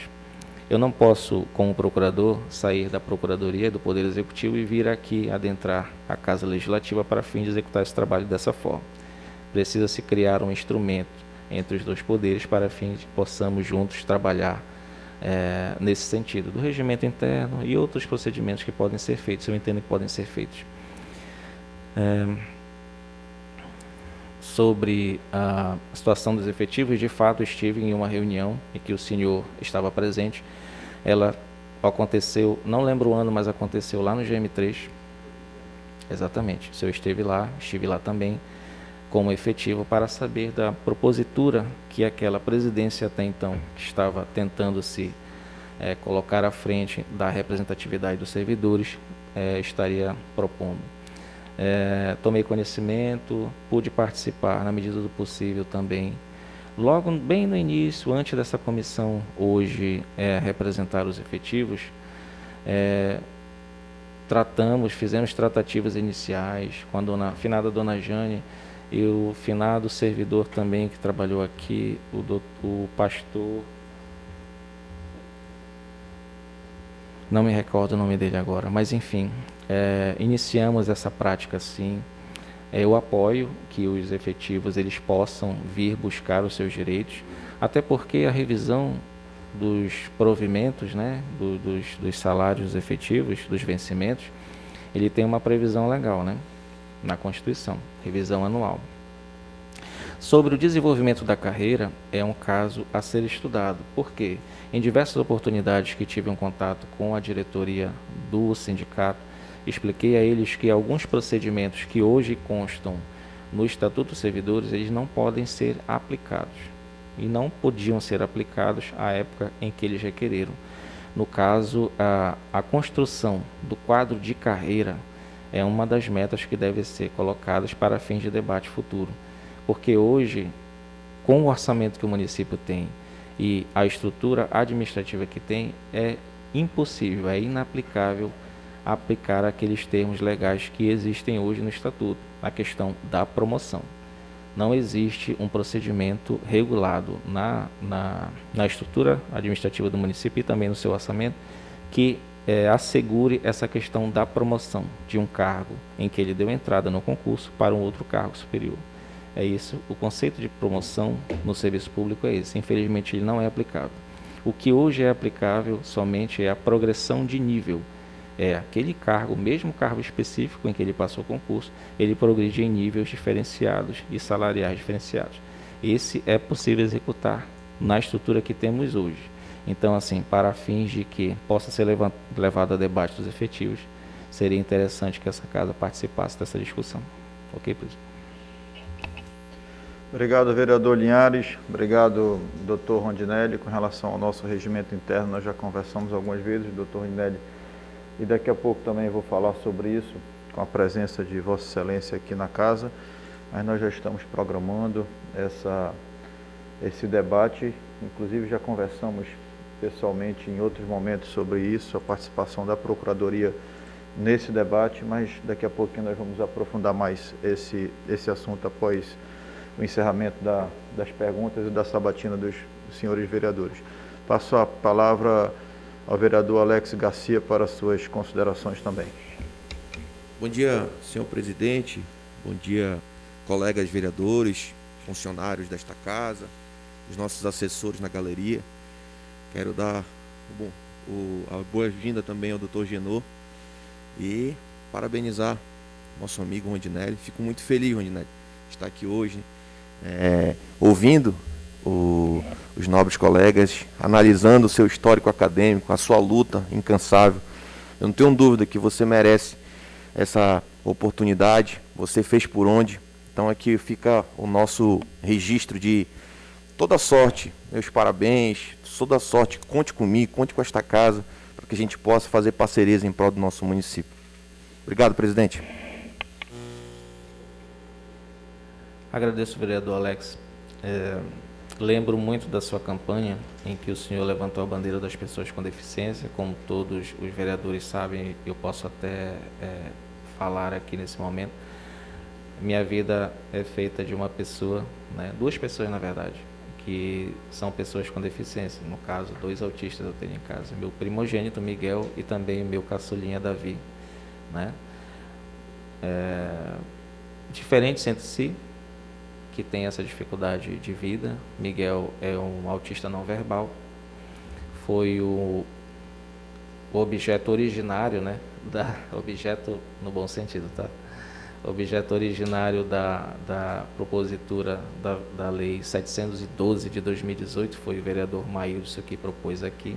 Eu não posso, como procurador, sair da Procuradoria do Poder Executivo e vir aqui adentrar a Casa Legislativa para fim de executar esse trabalho dessa forma. Precisa-se criar um instrumento entre os dois poderes para fim de que possamos juntos trabalhar nesse sentido, do regimento interno e outros procedimentos que podem ser feitos, eu entendo que podem ser feitos. Sobre a situação dos efetivos, de fato estive em uma reunião em que o senhor estava presente. Ela aconteceu, não lembro o ano, mas aconteceu lá no GM3. Exatamente, o senhor estive lá também, como efetivo para saber da propositura que aquela presidência até então, que estava tentando se colocar à frente da representatividade dos servidores, estaria propondo. Tomei conhecimento, pude participar na medida do possível também. Logo bem no início, antes dessa comissão hoje representar os efetivos, fizemos tratativas iniciais com a finada dona Jane e o finado servidor também que trabalhou aqui, o pastor, não me recordo o nome dele agora, mas enfim, iniciamos essa prática sim. Eu apoio que os efetivos eles possam vir buscar os seus direitos, até porque a revisão dos provimentos, né, dos salários efetivos, dos vencimentos, ele tem uma previsão legal, né, na Constituição, revisão anual. Sobre o desenvolvimento da carreira, é um caso a ser estudado, porque em diversas oportunidades que tive um contato com a diretoria do sindicato, expliquei a eles que alguns procedimentos que hoje constam no Estatuto dos Servidores, eles não podem ser aplicados. E não podiam ser aplicados à época em que eles requereram. No caso, a construção do quadro de carreira é uma das metas que devem ser colocadas para fins de debate futuro. Porque hoje, com o orçamento que o município tem e a estrutura administrativa que tem, é impossível, é inaplicável aplicar aqueles termos legais que existem hoje no Estatuto, na questão da promoção. Não existe um procedimento regulado na estrutura administrativa do município e também no seu orçamento que assegure essa questão da promoção de um cargo em que ele deu entrada no concurso para um outro cargo superior. É isso, o conceito de promoção no serviço público é esse. Infelizmente, ele não é aplicável. O que hoje é aplicável somente é a progressão de nível. É aquele cargo, mesmo cargo específico em que ele passou o concurso, ele progride em níveis diferenciados e salariais diferenciados. Esse é possível executar na estrutura que temos hoje. Então, assim, para fins de que possa ser levado a debate dos efetivos, seria interessante que essa casa participasse dessa discussão. Ok, presidente? Obrigado, vereador Linhares. Obrigado, doutor Rondinelli. Com relação ao nosso regimento interno, nós já conversamos algumas vezes, doutor Rondinelli, e daqui a pouco também vou falar sobre isso, com a presença de Vossa Excelência aqui na casa, mas nós já estamos programando esse debate, inclusive já conversamos pessoalmente em outros momentos sobre isso, a participação da Procuradoria nesse debate, mas daqui a pouquinho nós vamos aprofundar mais esse assunto após o encerramento das perguntas e da sabatina dos senhores vereadores. Passo a palavra ao vereador Alex Garcia para suas considerações também. Bom dia, senhor presidente, bom dia, colegas vereadores, funcionários desta casa, os nossos assessores na galeria. Quero dar a boa-vinda também ao doutor Genor e parabenizar nosso amigo Rondinelli. Fico muito feliz, Rondinelli, de estar aqui hoje, ouvindo os nobres colegas, analisando o seu histórico acadêmico, a sua luta incansável. Eu não tenho dúvida que você merece essa oportunidade, você fez por onde. Então aqui fica o nosso registro de toda sorte, meus parabéns, toda sorte, conte comigo, conte com esta casa, para que a gente possa fazer parcerias em prol do nosso município. Obrigado, presidente. Agradeço, vereador Alex. Lembro muito da sua campanha, em que o senhor levantou a bandeira das pessoas com deficiência. Como todos os vereadores sabem, eu posso até falar aqui nesse momento. Minha vida é feita de uma pessoa, duas pessoas na verdade, que são pessoas com deficiência. No caso, 2 autistas eu tenho em casa. Meu primogênito, Miguel, e também meu caçulinha, Davi. Diferentes entre si, que tem essa dificuldade de vida. Miguel é um autista não verbal, foi o objeto originário, objeto no bom sentido, tá? Objeto originário da propositura da Lei 712 de 2018, foi o vereador Maílson que propôs aqui,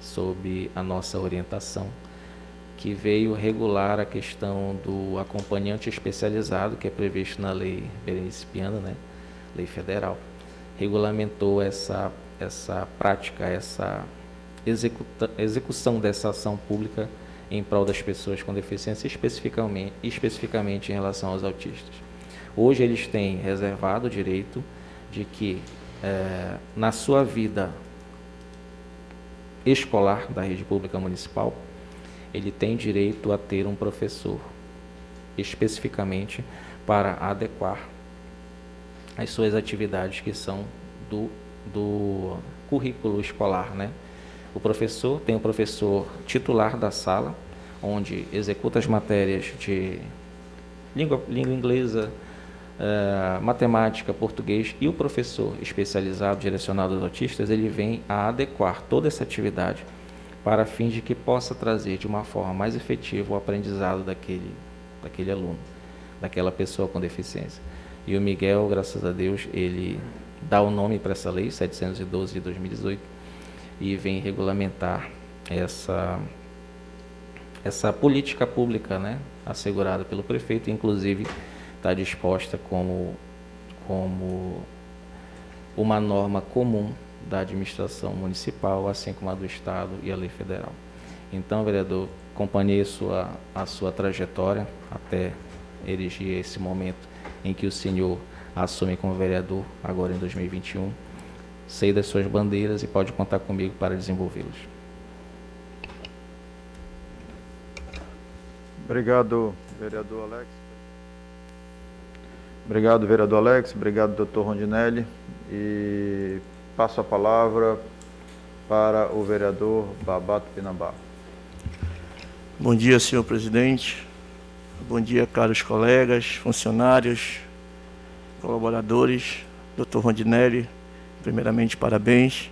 sob a nossa orientação, que veio regular a questão do acompanhante especializado, que é previsto na Lei Berenice Piana, né? Lei federal. Regulamentou essa prática, essa execução dessa ação pública em prol das pessoas com deficiência, especificamente em relação aos autistas. Hoje eles têm reservado o direito de que, na sua vida escolar da rede pública municipal, ele tem direito a ter um professor, especificamente para adequar as suas atividades que são do currículo escolar, né? O professor tem o professor titular da sala, onde executa as matérias de língua inglesa, matemática, português, e o professor especializado, direcionado aos autistas, ele vem a adequar toda essa atividade para fins de que possa trazer de uma forma mais efetiva o aprendizado daquele aluno, daquela pessoa com deficiência. E o Miguel, graças a Deus, ele dá o nome para essa lei 712 de 2018 e vem regulamentar essa política pública, né, assegurada pelo prefeito, inclusive está disposta como uma norma comum da administração municipal, assim como a do Estado e a lei federal. Então, vereador, acompanhei a sua trajetória até erigir esse momento em que o senhor assume como vereador, agora em 2021. Sei das suas bandeiras e pode contar comigo para desenvolvê-las. Obrigado, vereador Alex. Obrigado, vereador Alex. Obrigado, doutor Rondinelli. E passo a palavra para o vereador Babato Pinambá. Bom dia, senhor presidente. Bom dia, caros colegas, funcionários, colaboradores. Doutor Rondinelli, primeiramente, parabéns.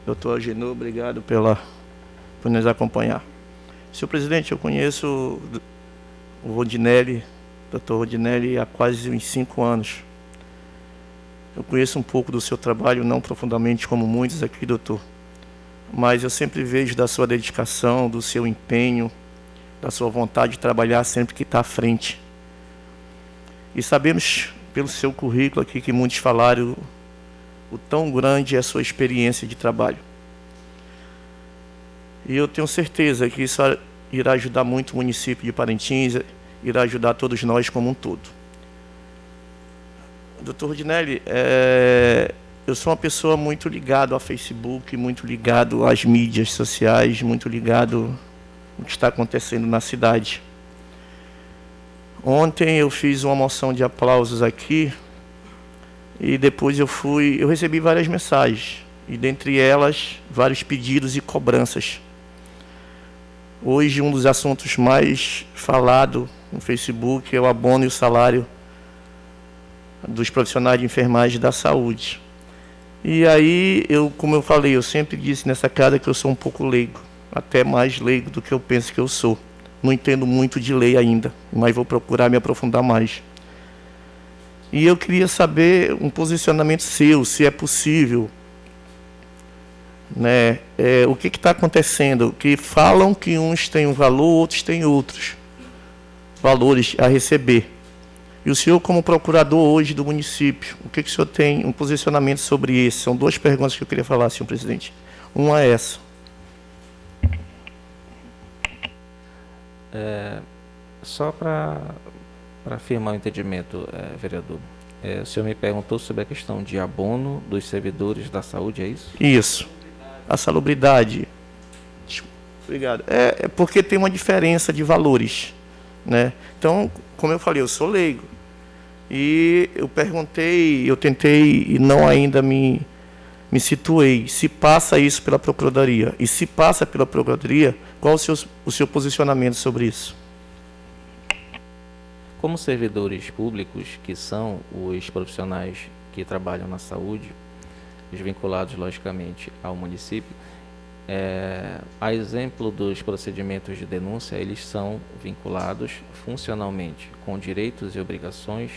Doutor Agenor, obrigado por nos acompanhar. Senhor presidente, eu conheço o Rondinelli, doutor Rondinelli, há quase uns 5 anos. Eu conheço um pouco do seu trabalho, não profundamente como muitos aqui, doutor, mas eu sempre vejo da sua dedicação, do seu empenho, da sua vontade de trabalhar sempre que está à frente. E sabemos, pelo seu currículo aqui, que muitos falaram, o tão grande é a sua experiência de trabalho. E eu tenho certeza que isso irá ajudar muito o município de Parintins, irá ajudar todos nós como um todo. Doutor Rondinelli, eu sou uma pessoa muito ligado ao Facebook, muito ligado às mídias sociais, muito ligado ao que está acontecendo na cidade. Ontem eu fiz uma moção de aplausos aqui e depois eu recebi várias mensagens e dentre elas vários pedidos e cobranças. Hoje um dos assuntos mais falados no Facebook é o abono e o salário dos profissionais de enfermagem da saúde. E aí, como eu falei, eu sempre disse nessa casa que eu sou um pouco leigo, até mais leigo do que eu penso que eu sou. Não entendo muito de lei ainda, mas vou procurar me aprofundar mais. E eu queria saber um posicionamento seu, se é possível, né? O que está acontecendo? Que falam que uns têm um valor, outros têm outros valores a receber. E o senhor, como procurador hoje do município, o que o senhor tem um posicionamento sobre isso? São 2 perguntas que eu queria falar, senhor presidente. Uma é essa. Só para afirmar o entendimento, vereador, o senhor me perguntou sobre a questão de abono dos servidores da saúde, é isso? Isso. A salubridade. Obrigado. É porque tem uma diferença de valores, né? Então, como eu falei, eu sou leigo. E eu perguntei, eu tentei e não ainda me situei. Se passa isso pela Procuradoria e se passa pela Procuradoria, qual o seu posicionamento sobre isso? Como servidores públicos, que são os profissionais que trabalham na saúde, vinculados logicamente ao município, a exemplo dos procedimentos de denúncia, eles são vinculados funcionalmente com direitos e obrigações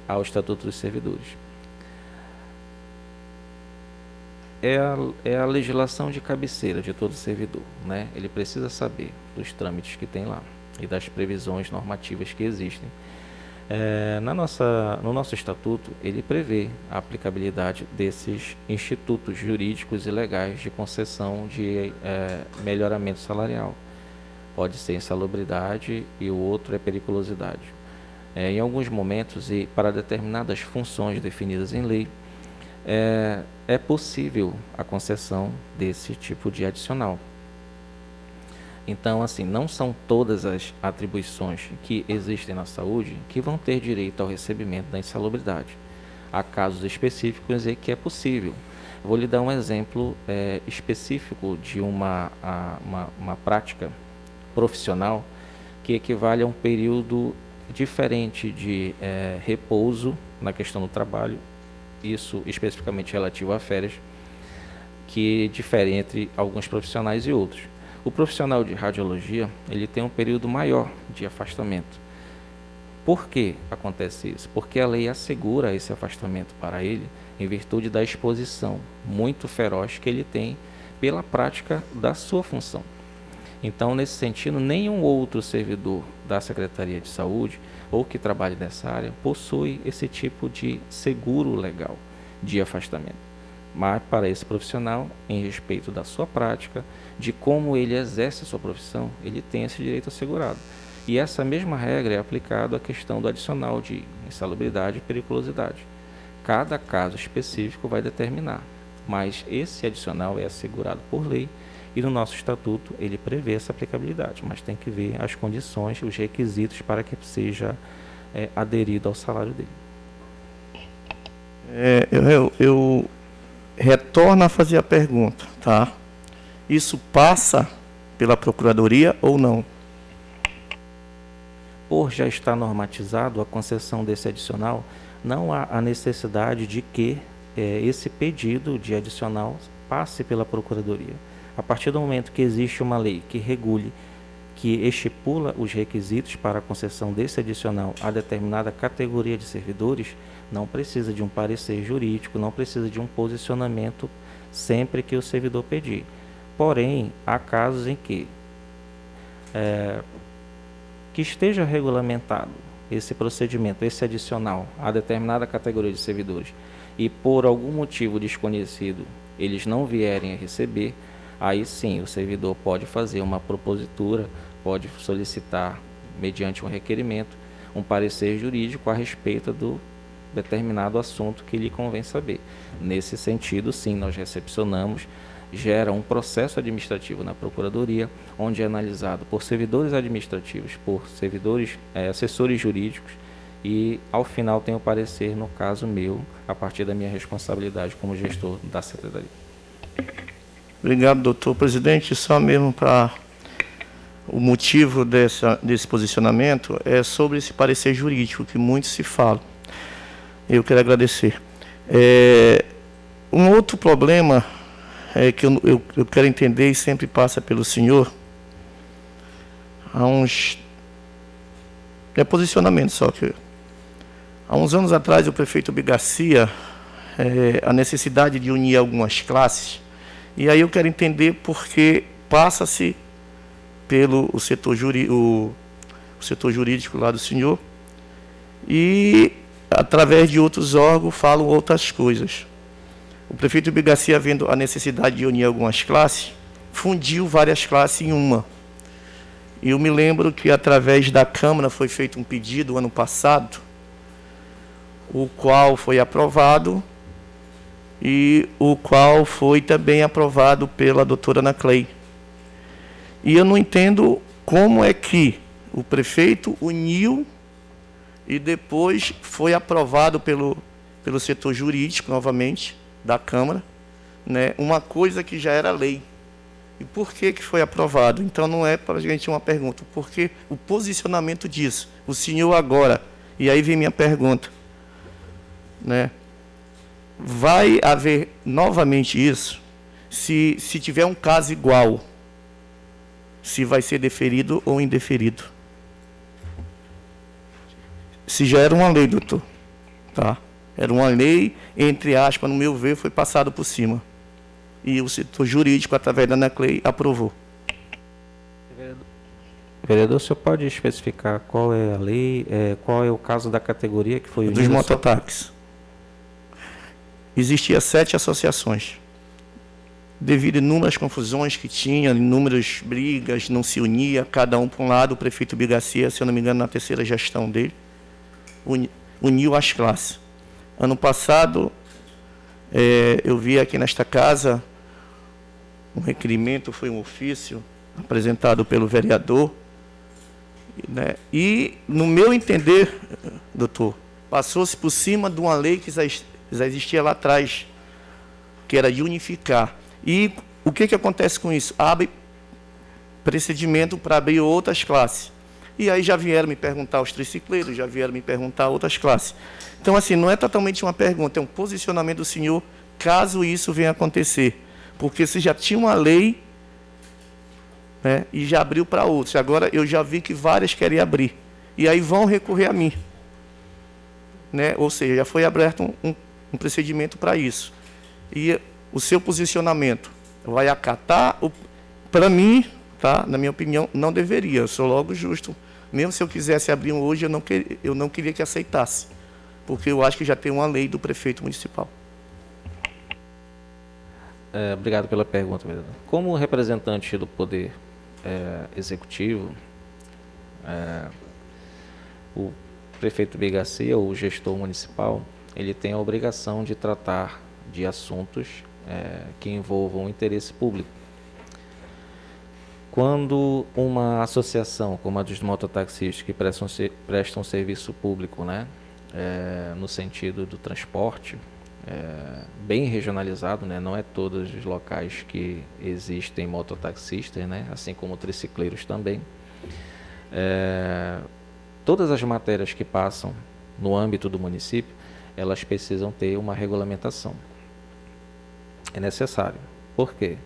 ao Estatuto dos Servidores. é a legislação de cabeceira de todo servidor, né? Ele precisa saber dos trâmites que tem lá e das previsões normativas que existem. No nosso estatuto, ele prevê a aplicabilidade desses institutos jurídicos e legais de concessão de melhoramento salarial. Pode ser insalubridade e o outro é periculosidade. Em alguns momentos e para determinadas funções definidas em lei, é possível a concessão desse tipo de adicional. Então, assim, não são todas as atribuições que existem na saúde que vão ter direito ao recebimento da insalubridade. Há casos específicos em que é possível. Vou lhe dar um exemplo específico de uma prática profissional que equivale a um período diferente de repouso na questão do trabalho, isso especificamente relativo a férias, que difere entre alguns profissionais e outros. O profissional de radiologia, ele tem um período maior de afastamento. Por que acontece isso? Porque a lei assegura esse afastamento para ele em virtude da exposição muito feroz que ele tem pela prática da sua função. Então, nesse sentido, nenhum outro servidor da Secretaria de Saúde ou que trabalhe nessa área possui esse tipo de seguro legal de afastamento. Mas para esse profissional, em respeito da sua prática, de como ele exerce a sua profissão, ele tem esse direito assegurado. E essa mesma regra é aplicada à questão do adicional de insalubridade e periculosidade. Cada caso específico vai determinar, mas esse adicional é assegurado por lei e no nosso estatuto ele prevê essa aplicabilidade, mas tem que ver as condições, os requisitos para que seja aderido ao salário dele. Eu retorno a fazer a pergunta, tá? Isso passa pela Procuradoria ou não? Por já estar normatizado a concessão desse adicional, não há a necessidade de que esse pedido de adicional passe pela Procuradoria. A partir do momento que existe uma lei que regule, que estipula os requisitos para a concessão desse adicional a determinada categoria de servidores, não precisa de um parecer jurídico, não precisa de um posicionamento sempre que o servidor pedir. Porém, há casos em que esteja regulamentado esse procedimento, esse adicional a determinada categoria de servidores e por algum motivo desconhecido eles não vierem a receber, aí sim o servidor pode fazer uma propositura, pode solicitar, mediante um requerimento, um parecer jurídico a respeito do determinado assunto que lhe convém saber. Nesse sentido, sim, nós recepcionamos, gera um processo administrativo na Procuradoria, onde é analisado por servidores administrativos, por servidores, assessores jurídicos, e ao final tem o parecer, no caso meu, a partir da minha responsabilidade como gestor da Secretaria. Obrigado, doutor presidente. Só mesmo para o motivo desse posicionamento é sobre esse parecer jurídico que muito se fala. Eu quero agradecer. Um outro problema que eu quero entender e sempre passa pelo senhor, posicionamento só que há uns anos atrás o prefeito Bigarcia, a necessidade de unir algumas classes, e aí eu quero entender por que passa-se pelo setor jurídico lá do senhor e através de outros órgãos falam outras coisas. O prefeito Bigarcia, vendo a necessidade de unir algumas classes, fundiu várias classes em uma. E eu me lembro que através da Câmara foi feito um pedido ano passado, o qual foi aprovado e o qual foi também aprovado pela doutora Ana Clay. E eu não entendo como é que o prefeito uniu e depois foi aprovado pelo setor jurídico, novamente, da Câmara, né, uma coisa que já era lei. E por que foi aprovado? Então não é para a gente uma pergunta, porque o posicionamento disso, o senhor agora, e aí vem minha pergunta, né, vai haver novamente isso, se tiver um caso igual, se vai ser deferido ou indeferido. Se já era uma lei, doutor, tá? Era uma lei, entre aspas, no meu ver, foi passado por cima. e o setor jurídico, através da ANACLEI, aprovou. Vereador, o senhor pode especificar qual é a lei, qual é o caso da categoria que foi unida? Dos mototáxis. Existia 7 associações. Devido a inúmeras confusões que tinha, inúmeras brigas, não se unia, cada um para um lado, o prefeito Bigacia, se eu não me engano, na terceira gestão dele, uniu as classes. Ano passado, eu vi aqui nesta casa um requerimento, foi um ofício apresentado pelo vereador, né? E, no meu entender, doutor, passou-se por cima de uma lei que já existia lá atrás, que era de unificar. E o que acontece com isso? Abre procedimento para abrir outras classes. E aí já vieram me perguntar os tricicleiros, já vieram me perguntar outras classes. Então, assim, não é totalmente uma pergunta, é um posicionamento do senhor, caso isso venha acontecer. Porque se já tinha uma lei, né, e já abriu para outros. Agora eu já vi que várias querem abrir. E aí vão recorrer a mim. Né? Ou seja, já foi aberto um procedimento para isso. E o seu posicionamento vai acatar? Para mim, tá, na minha opinião, não deveria. Eu sou logo justo. Mesmo se eu quisesse abrir um hoje, eu não queria que aceitasse. Porque eu acho que já tem uma lei do prefeito municipal. Obrigado pela pergunta, vereador. Como representante do Poder Executivo, o prefeito Bigacia, o gestor municipal, ele tem a obrigação de tratar de assuntos que envolvam o interesse público. Quando uma associação, como a dos mototaxistas, que prestam serviço público, né, no sentido do transporte, bem regionalizado, né, não é todos os locais que existem mototaxistas, né, assim como tricicleiros também, todas as matérias que passam no âmbito do município, elas precisam ter uma regulamentação. É necessário. Por quê?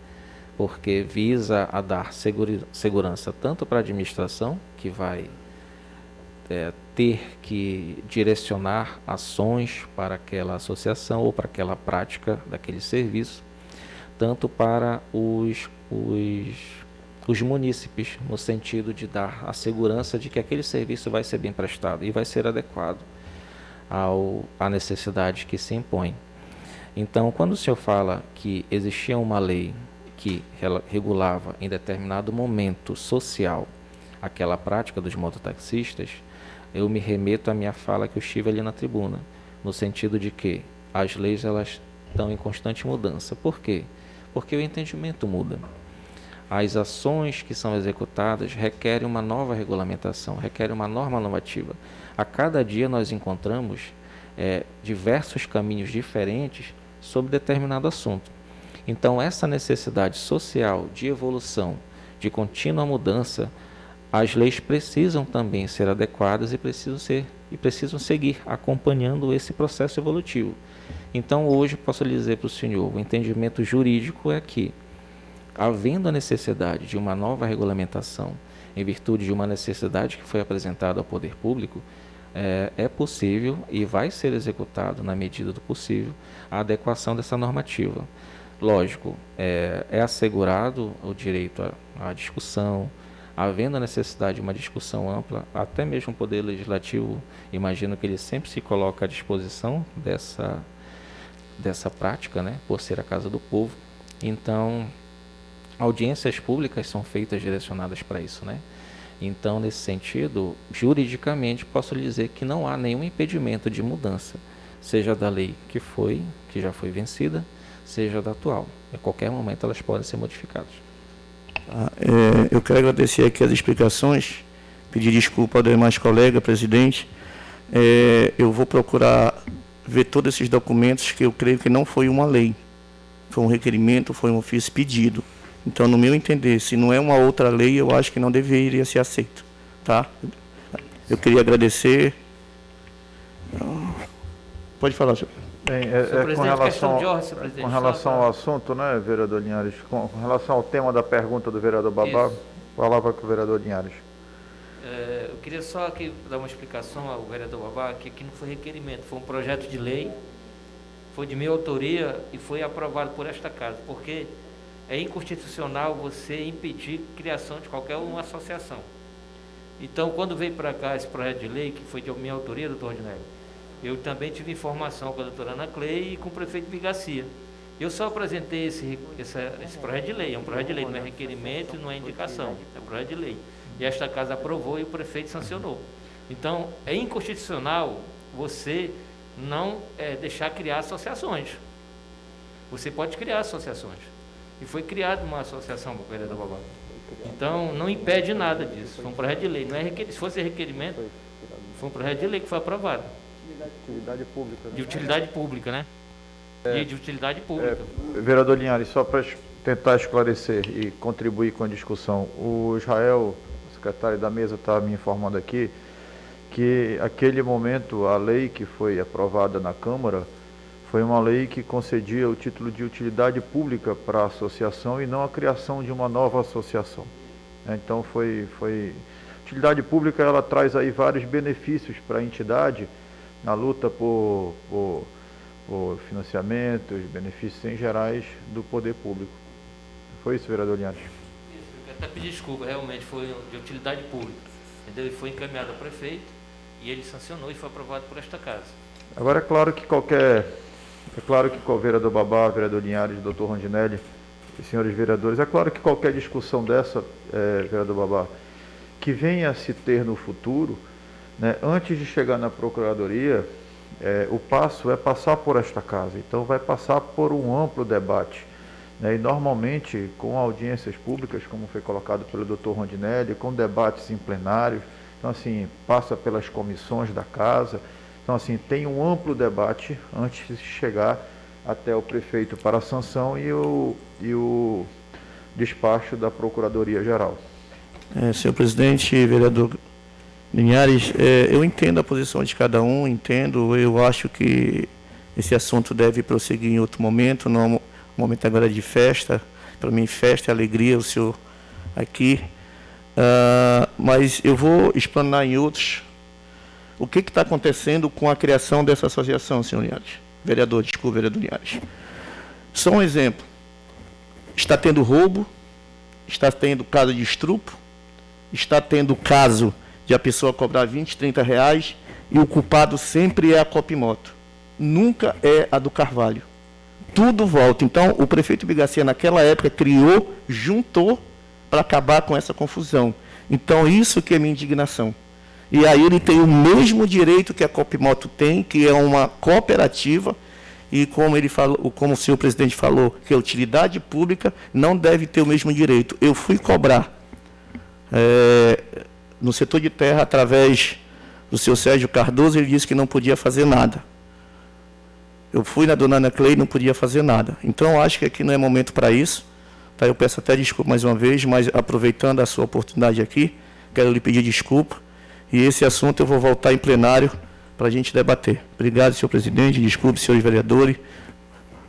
Porque visa a dar segurança tanto para a administração, que vai ter que direcionar ações para aquela associação ou para aquela prática daquele serviço, tanto para os munícipes, no sentido de dar a segurança de que aquele serviço vai ser bem prestado e vai ser adequado à necessidade que se impõe. Então, quando o senhor fala que existia uma lei que regulava em determinado momento social aquela prática dos mototaxistas, eu me remeto à minha fala que eu estive ali na tribuna, no sentido de que as leis elas estão em constante mudança. Por quê? Porque o entendimento muda. As ações que são executadas requerem uma nova regulamentação, requerem uma norma normativa. A cada dia nós encontramos diversos caminhos diferentes sobre determinado assunto. Então, essa necessidade social de evolução, de contínua mudança, as leis precisam também ser adequadas e precisam seguir acompanhando esse processo evolutivo. Então, hoje, posso lhe dizer para o senhor, o entendimento jurídico é que, havendo a necessidade de uma nova regulamentação, em virtude de uma necessidade que foi apresentada ao poder público, é possível e vai ser executado, na medida do possível, a adequação dessa normativa. Lógico, é assegurado o direito à discussão, havendo a necessidade de uma discussão ampla, até mesmo o Poder Legislativo, imagino que ele sempre se coloca à disposição dessa prática, né, por ser a Casa do Povo. Então, audiências públicas são feitas direcionadas para isso, né? Então, nesse sentido, juridicamente, posso lhe dizer que não há nenhum impedimento de mudança, seja da lei que já foi vencida, seja da atual. A qualquer momento elas podem ser modificadas. Eu quero agradecer aqui as explicações, pedir desculpa ao demais colega, presidente. Eu vou procurar ver todos esses documentos, que eu creio que não foi uma lei, foi um requerimento, foi um ofício pedido. Então, no meu entender, se não é uma outra lei, eu acho que não deveria ser aceito. Tá? Eu queria agradecer. Pode falar, senhor. Bem, com relação ao assunto, né, vereador Linhares, com relação ao tema da pergunta do vereador Babá, palavra com o vereador Linhares. Eu queria só aqui dar uma explicação ao vereador Babá, que aqui não foi requerimento, foi um projeto de lei foi de minha autoria e foi aprovado por esta casa, porque é inconstitucional você impedir a criação de qualquer uma associação. Então, quando veio para cá esse projeto de lei, que foi de minha autoria, doutor Rodinelli, eu também tive informação com a doutora Ana Clei e com o prefeito Bigacia. Eu só apresentei esse projeto de lei, é um projeto de lei, não é requerimento, não é indicação, é um projeto de lei. E esta casa aprovou e o prefeito sancionou. Então, é inconstitucional você não deixar criar associações. Você pode criar associações. E foi criada uma associação, vereador Babá. Então, não impede nada disso. Foi um projeto de lei. Não é se fosse requerimento, foi um projeto de lei que foi aprovado. Utilidade pública. Né? De utilidade pública, né? De utilidade pública. Vereador Linhares, só para tentar esclarecer e contribuir com a discussão, o Israel, secretário da mesa, está me informando aqui que aquele momento a lei que foi aprovada na Câmara foi uma lei que concedia o título de utilidade pública para a associação e não a criação de uma nova associação. Então utilidade pública, ela traz aí vários benefícios para a entidade na luta por financiamentos, benefícios em gerais do poder público. Foi isso, vereador Linhares? Isso, eu até pedir desculpa, realmente foi de utilidade pública. Entendeu? E foi encaminhado ao prefeito e ele sancionou e foi aprovado por esta casa. Agora é claro que o vereador Babá, vereador Linhares, doutor Rondinelli e senhores vereadores, é claro que qualquer discussão dessa, vereador Babá, que venha a se ter no futuro, né, antes de chegar na Procuradoria, o passo é passar por esta casa. Então vai passar por um amplo debate. Né, e normalmente com audiências públicas, como foi colocado pelo doutor Rondinelli, com debates em plenário. Então, assim, passa pelas comissões da casa. Então, assim, tem um amplo debate antes de chegar até o prefeito para a sanção e o despacho da Procuradoria-Geral. Senhor presidente, vereador Linhares, eu entendo a posição de cada um, eu acho que esse assunto deve prosseguir em outro momento, não momento agora de festa. Para mim, festa é alegria, o senhor aqui. Mas eu vou explanar em outros o que está acontecendo com a criação dessa associação, senhor Linhares. Vereador Linhares. Só um exemplo. Está tendo roubo, está tendo caso de estupro, está tendo caso de a pessoa cobrar 20, 30 reais e o culpado sempre é a Copimoto. Nunca é a do Carvalho. Tudo volta. Então, o prefeito Bigacia, naquela época, juntou para acabar com essa confusão. Então, isso que é minha indignação. E aí ele tem o mesmo direito que a Copimoto tem, que é uma cooperativa, e como ele falou, como o senhor presidente falou, que a utilidade pública não deve ter o mesmo direito. Eu fui cobrar no setor de terra, através do senhor Sérgio Cardoso, ele disse que não podia fazer nada. Eu fui na dona Ana Clei, não podia fazer nada. Então, eu acho que aqui não é momento para isso. Tá? Eu peço até desculpa mais uma vez, mas aproveitando a sua oportunidade aqui, quero lhe pedir desculpa. E esse assunto eu vou voltar em plenário para a gente debater. Obrigado, senhor presidente. Desculpe, senhores vereadores.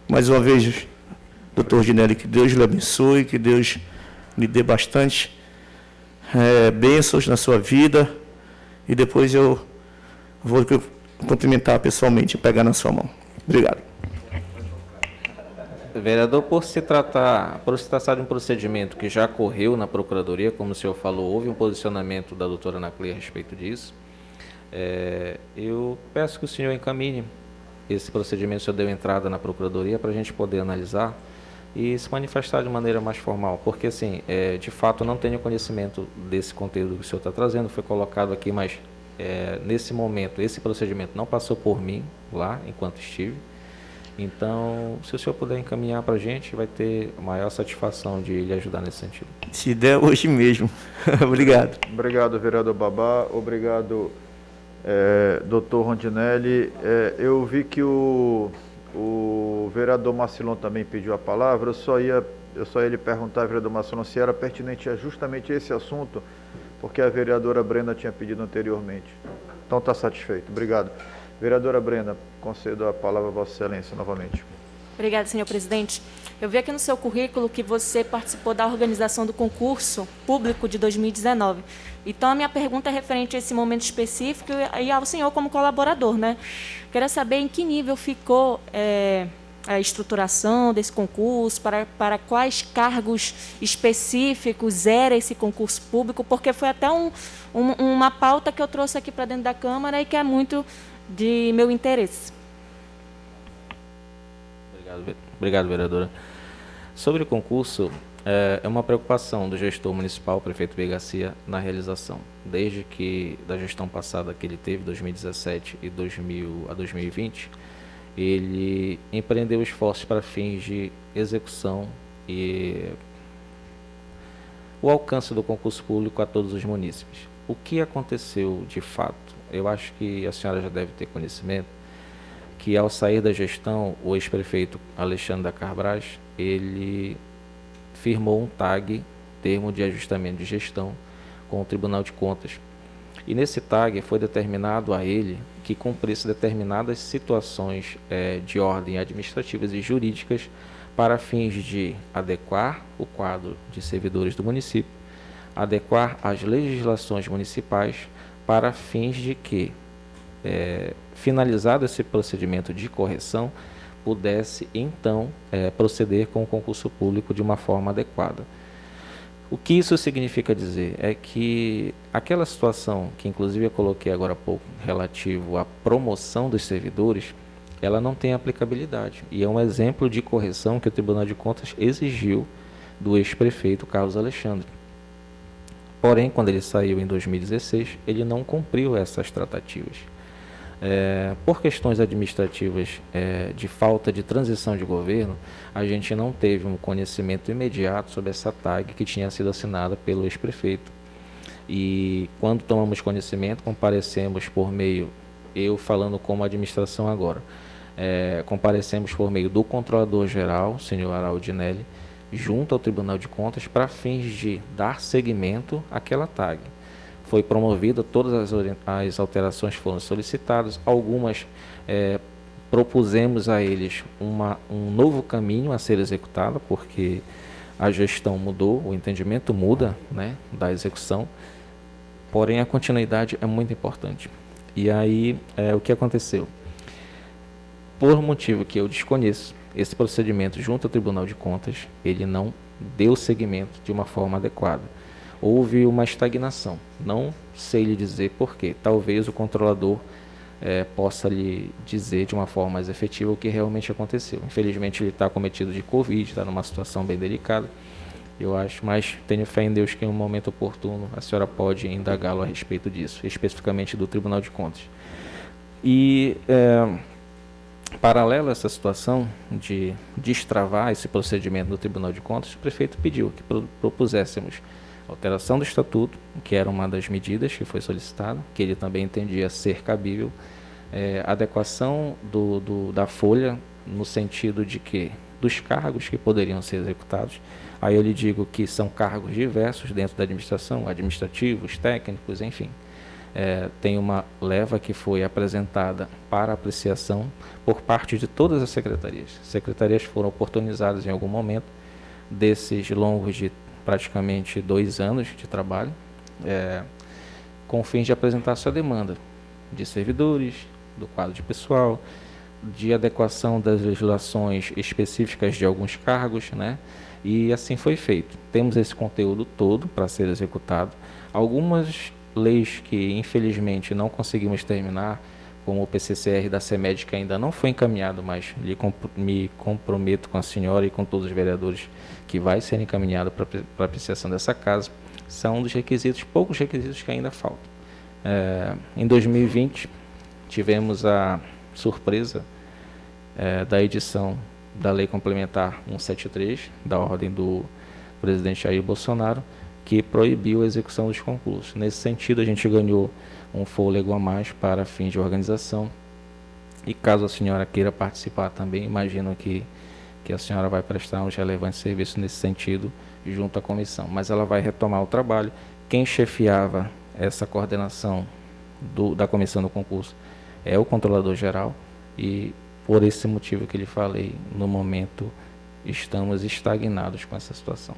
Mais uma vez, doutor Ginelli, que Deus lhe abençoe, que Deus lhe dê bastante bênçãos na sua vida. E depois eu vou cumprimentar pessoalmente e pegar na sua mão. Obrigado. Vereador, por se tratar de um procedimento que já correu na Procuradoria, como o senhor falou, houve um posicionamento da doutora Ana Clei a respeito disso. Eu peço que o senhor encaminhe esse procedimento, o senhor deu entrada na Procuradoria, para a gente poder analisar e se manifestar de maneira mais formal, porque, assim, de fato, não tenho conhecimento desse conteúdo que o senhor está trazendo, foi colocado aqui, mas nesse momento, esse procedimento não passou por mim lá, enquanto estive. Então, se o senhor puder encaminhar para a gente, vai ter a maior satisfação de lhe ajudar nesse sentido. Se der, hoje mesmo. Obrigado. Obrigado, vereador Babá. Obrigado, doutor Rondinelli. Eu vi que o vereador Marcilon também pediu a palavra. Eu só ia lhe perguntar, vereador Marcilon, se era pertinente a justamente esse assunto, porque a vereadora Brenda tinha pedido anteriormente. Então, está satisfeito. Obrigado. Vereadora Brenda, concedo a palavra a Vossa Excelência novamente. Obrigada, senhor presidente. Eu vi aqui no seu currículo que você participou da organização do concurso público de 2019. Então, a minha pergunta é referente a esse momento específico e ao senhor como colaborador, né? Quero saber em que nível ficou a estruturação desse concurso, para quais cargos específicos era esse concurso público, porque foi até uma pauta que eu trouxe aqui para dentro da Câmara e que é muito de meu interesse. Obrigado, vereadora. Sobre o concurso, é uma preocupação do gestor municipal, o prefeito B. Garcia, na realização. Desde que da gestão passada que ele teve, 2017 e 2020, ele empreendeu esforços para fins de execução e o alcance do concurso público a todos os munícipes. O que aconteceu de fato? Eu acho que a senhora já deve ter conhecimento que, ao sair da gestão, o ex-prefeito Alexandre da Carbras, ele firmou um TAG, termo de ajustamento de gestão, com o Tribunal de Contas. E nesse TAG foi determinado a ele que cumprisse determinadas situações de ordem administrativas e jurídicas para fins de adequar o quadro de servidores do município, adequar as legislações municipais para fins de que, finalizado esse procedimento de correção, pudesse então proceder com o concurso público de uma forma adequada. O que isso significa dizer? É que aquela situação que inclusive eu coloquei agora há pouco, relativo à promoção dos servidores, ela não tem aplicabilidade. E é um exemplo de correção que o Tribunal de Contas exigiu do ex-prefeito Carlos Alexandre. Porém, quando ele saiu em 2016, ele não cumpriu essas tratativas. Por questões administrativas de falta de transição de governo, a gente não teve um conhecimento imediato sobre essa TAG que tinha sido assinada pelo ex-prefeito. E quando tomamos conhecimento, comparecemos por meio, eu falando como administração agora, comparecemos por meio do Controlador-Geral, senhor Araldinelli, junto ao Tribunal de Contas, para fins de dar seguimento àquela TAG. Foi promovida, todas as alterações foram solicitadas, algumas propusemos a eles um novo caminho a ser executado, porque a gestão mudou, o entendimento muda, né, da execução, porém a continuidade é muito importante. E aí, o que aconteceu? Por motivo que eu desconheço, esse procedimento junto ao Tribunal de Contas, ele não deu seguimento de uma forma adequada. Houve uma estagnação, não sei lhe dizer porquê. Talvez o controlador possa lhe dizer de uma forma mais efetiva o que realmente aconteceu. Infelizmente ele está cometido de Covid, está numa situação bem delicada, eu acho, mas tenho fé em Deus que em um momento oportuno a senhora pode indagá-lo a respeito disso, especificamente do Tribunal de Contas. E paralelo a essa situação de destravar esse procedimento no Tribunal de Contas, o prefeito pediu que propuséssemos alteração do estatuto, que era uma das medidas que foi solicitada, que ele também entendia ser cabível, adequação da folha no sentido de que dos cargos que poderiam ser executados, aí eu lhe digo que são cargos diversos dentro da administração, administrativos, técnicos, enfim. Tem uma leva que foi apresentada para apreciação por parte de todas as secretarias. Secretarias foram oportunizadas em algum momento desses longos de praticamente 2 anos de trabalho, com o fim de apresentar sua demanda de servidores, do quadro de pessoal, de adequação das legislações específicas de alguns cargos, né? E assim foi feito. Temos esse conteúdo todo para ser executado. Algumas leis que infelizmente não conseguimos terminar, como o PCCR da CEMED, que ainda não foi encaminhado, mas me comprometo com a senhora e com todos os vereadores que vai ser encaminhado para a apreciação dessa casa, são um dos requisitos, poucos requisitos que ainda faltam. Em 2020, tivemos a surpresa da edição da Lei Complementar 173, da ordem do presidente Jair Bolsonaro, que proibiu a execução dos concursos. Nesse sentido, a gente ganhou um fôlego a mais para fins de organização. E caso a senhora queira participar também, imagino que a senhora vai prestar uns relevantes serviços nesse sentido junto à comissão. Mas ela vai retomar o trabalho. Quem chefiava essa coordenação da comissão do concurso é o Controlador-Geral, e por esse motivo que lhe falei, no momento estamos estagnados com essa situação.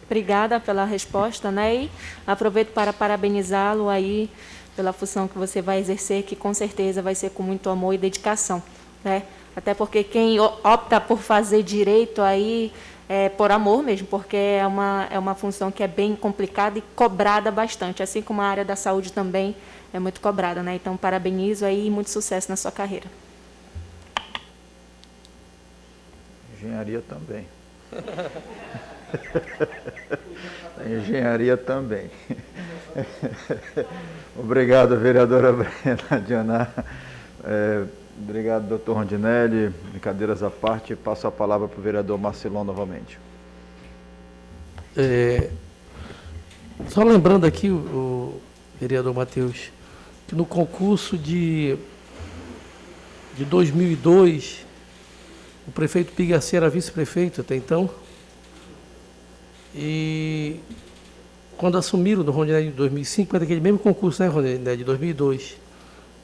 Obrigada pela resposta, né? E aproveito para parabenizá-lo aí pela função que você vai exercer, que com certeza vai ser com muito amor e dedicação, né? Até porque quem opta por fazer direito aí é por amor mesmo, porque é uma função que é bem complicada e cobrada bastante, assim como a área da saúde também é muito cobrada, né? Então, parabenizo aí e muito sucesso na sua carreira. Engenharia também. Engenharia também. Obrigado, vereadora Brena Dianá. Obrigado, doutor Rondinelli. Brincadeiras à parte, passo a palavra para o vereador Marcelão novamente. Só lembrando aqui, o vereador Matheus, que no concurso de 2002, o prefeito Pigaci era vice-prefeito até então, e quando assumiram do Rondinelli em 2005, era aquele mesmo concurso, né, Rondinelli, de 2002,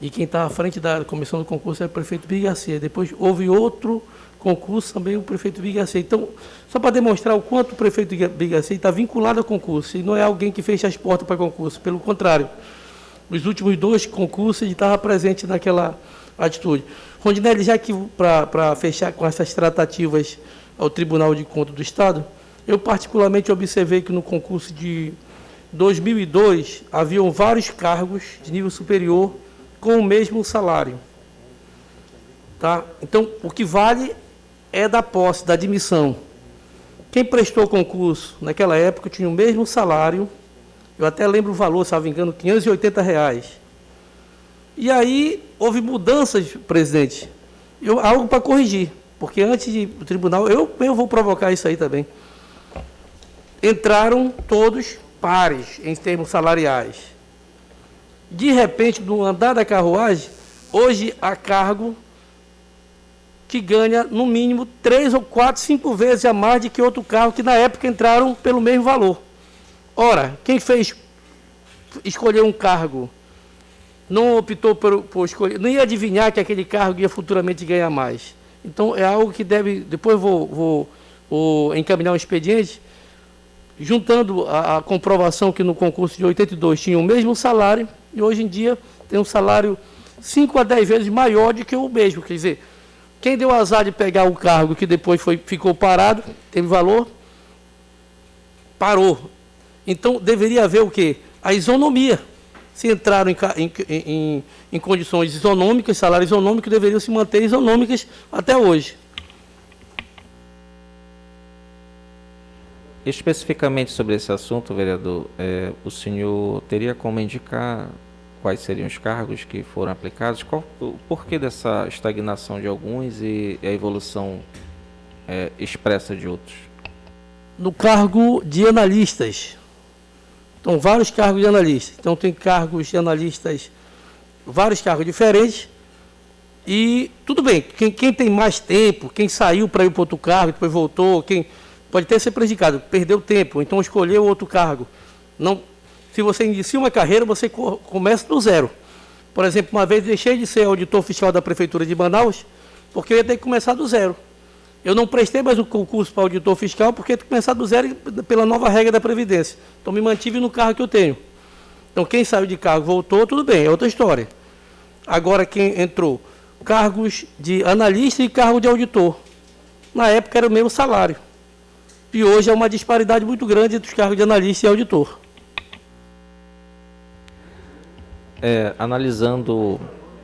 e quem estava à frente da comissão do concurso era o prefeito Pigaci. Depois houve outro concurso também, o prefeito Pigaci. Então, só para demonstrar o quanto o prefeito Pigaci está vinculado ao concurso, e não é alguém que fecha as portas para concurso, pelo contrário, nos últimos 2 concursos ele estava presente naquela atitude. Rondinelli, já que para fechar com essas tratativas ao Tribunal de Contas do Estado, eu particularmente observei que no concurso de 2002 haviam vários cargos de nível superior com o mesmo salário. Tá? Então, o que vale é da posse, da admissão. Quem prestou concurso naquela época tinha o mesmo salário, eu até lembro o valor, se não me engano, R$580. E aí houve mudanças, presidente, algo para corrigir, porque antes do tribunal, eu vou provocar isso aí também. Entraram todos pares em termos salariais. De repente, no andar da carruagem, hoje há cargo que ganha, no mínimo, 3 ou 4, 5 vezes a mais do que outro cargo que, na época, entraram pelo mesmo valor. Ora, quem escolher um cargo, não optou por escolher, não ia adivinhar que aquele cargo ia futuramente ganhar mais. Então, é algo que deve... Depois vou encaminhar um expediente, juntando a comprovação que no concurso de 82 tinha o mesmo salário, e hoje em dia tem um salário 5 a 10 vezes maior do que o mesmo. Quer dizer, quem deu azar de pegar o cargo que depois ficou parado, teve valor, parou. Então, deveria haver o quê? A isonomia. Se entraram em condições isonômicas, salários isonômicos, deveriam se manter isonômicas até hoje. Especificamente sobre esse assunto, vereador, o senhor teria como indicar quais seriam os cargos que foram aplicados? O porquê dessa estagnação de alguns e a evolução expressa de outros? No cargo de analistas. Então, vários cargos de analistas. Então, tem cargos de analistas, vários cargos diferentes. E tudo bem, quem tem mais tempo, quem saiu para ir para outro cargo, depois voltou, quem pode até ser prejudicado, perdeu tempo, então escolheu outro cargo. Não, se você inicia uma carreira, você começa do zero. Por exemplo, uma vez deixei de ser auditor fiscal da Prefeitura de Manaus, porque eu ia ter que começar do zero. Eu não prestei mais o concurso para auditor fiscal, porque ia ter que começar do zero pela nova regra da Previdência. Então, me mantive no cargo que eu tenho. Então, quem saiu de cargo voltou, tudo bem, é outra história. Agora, quem entrou, cargos de analista e cargo de auditor. Na época era o mesmo salário. E hoje é uma disparidade muito grande entre os cargos de analista e auditor. Analisando,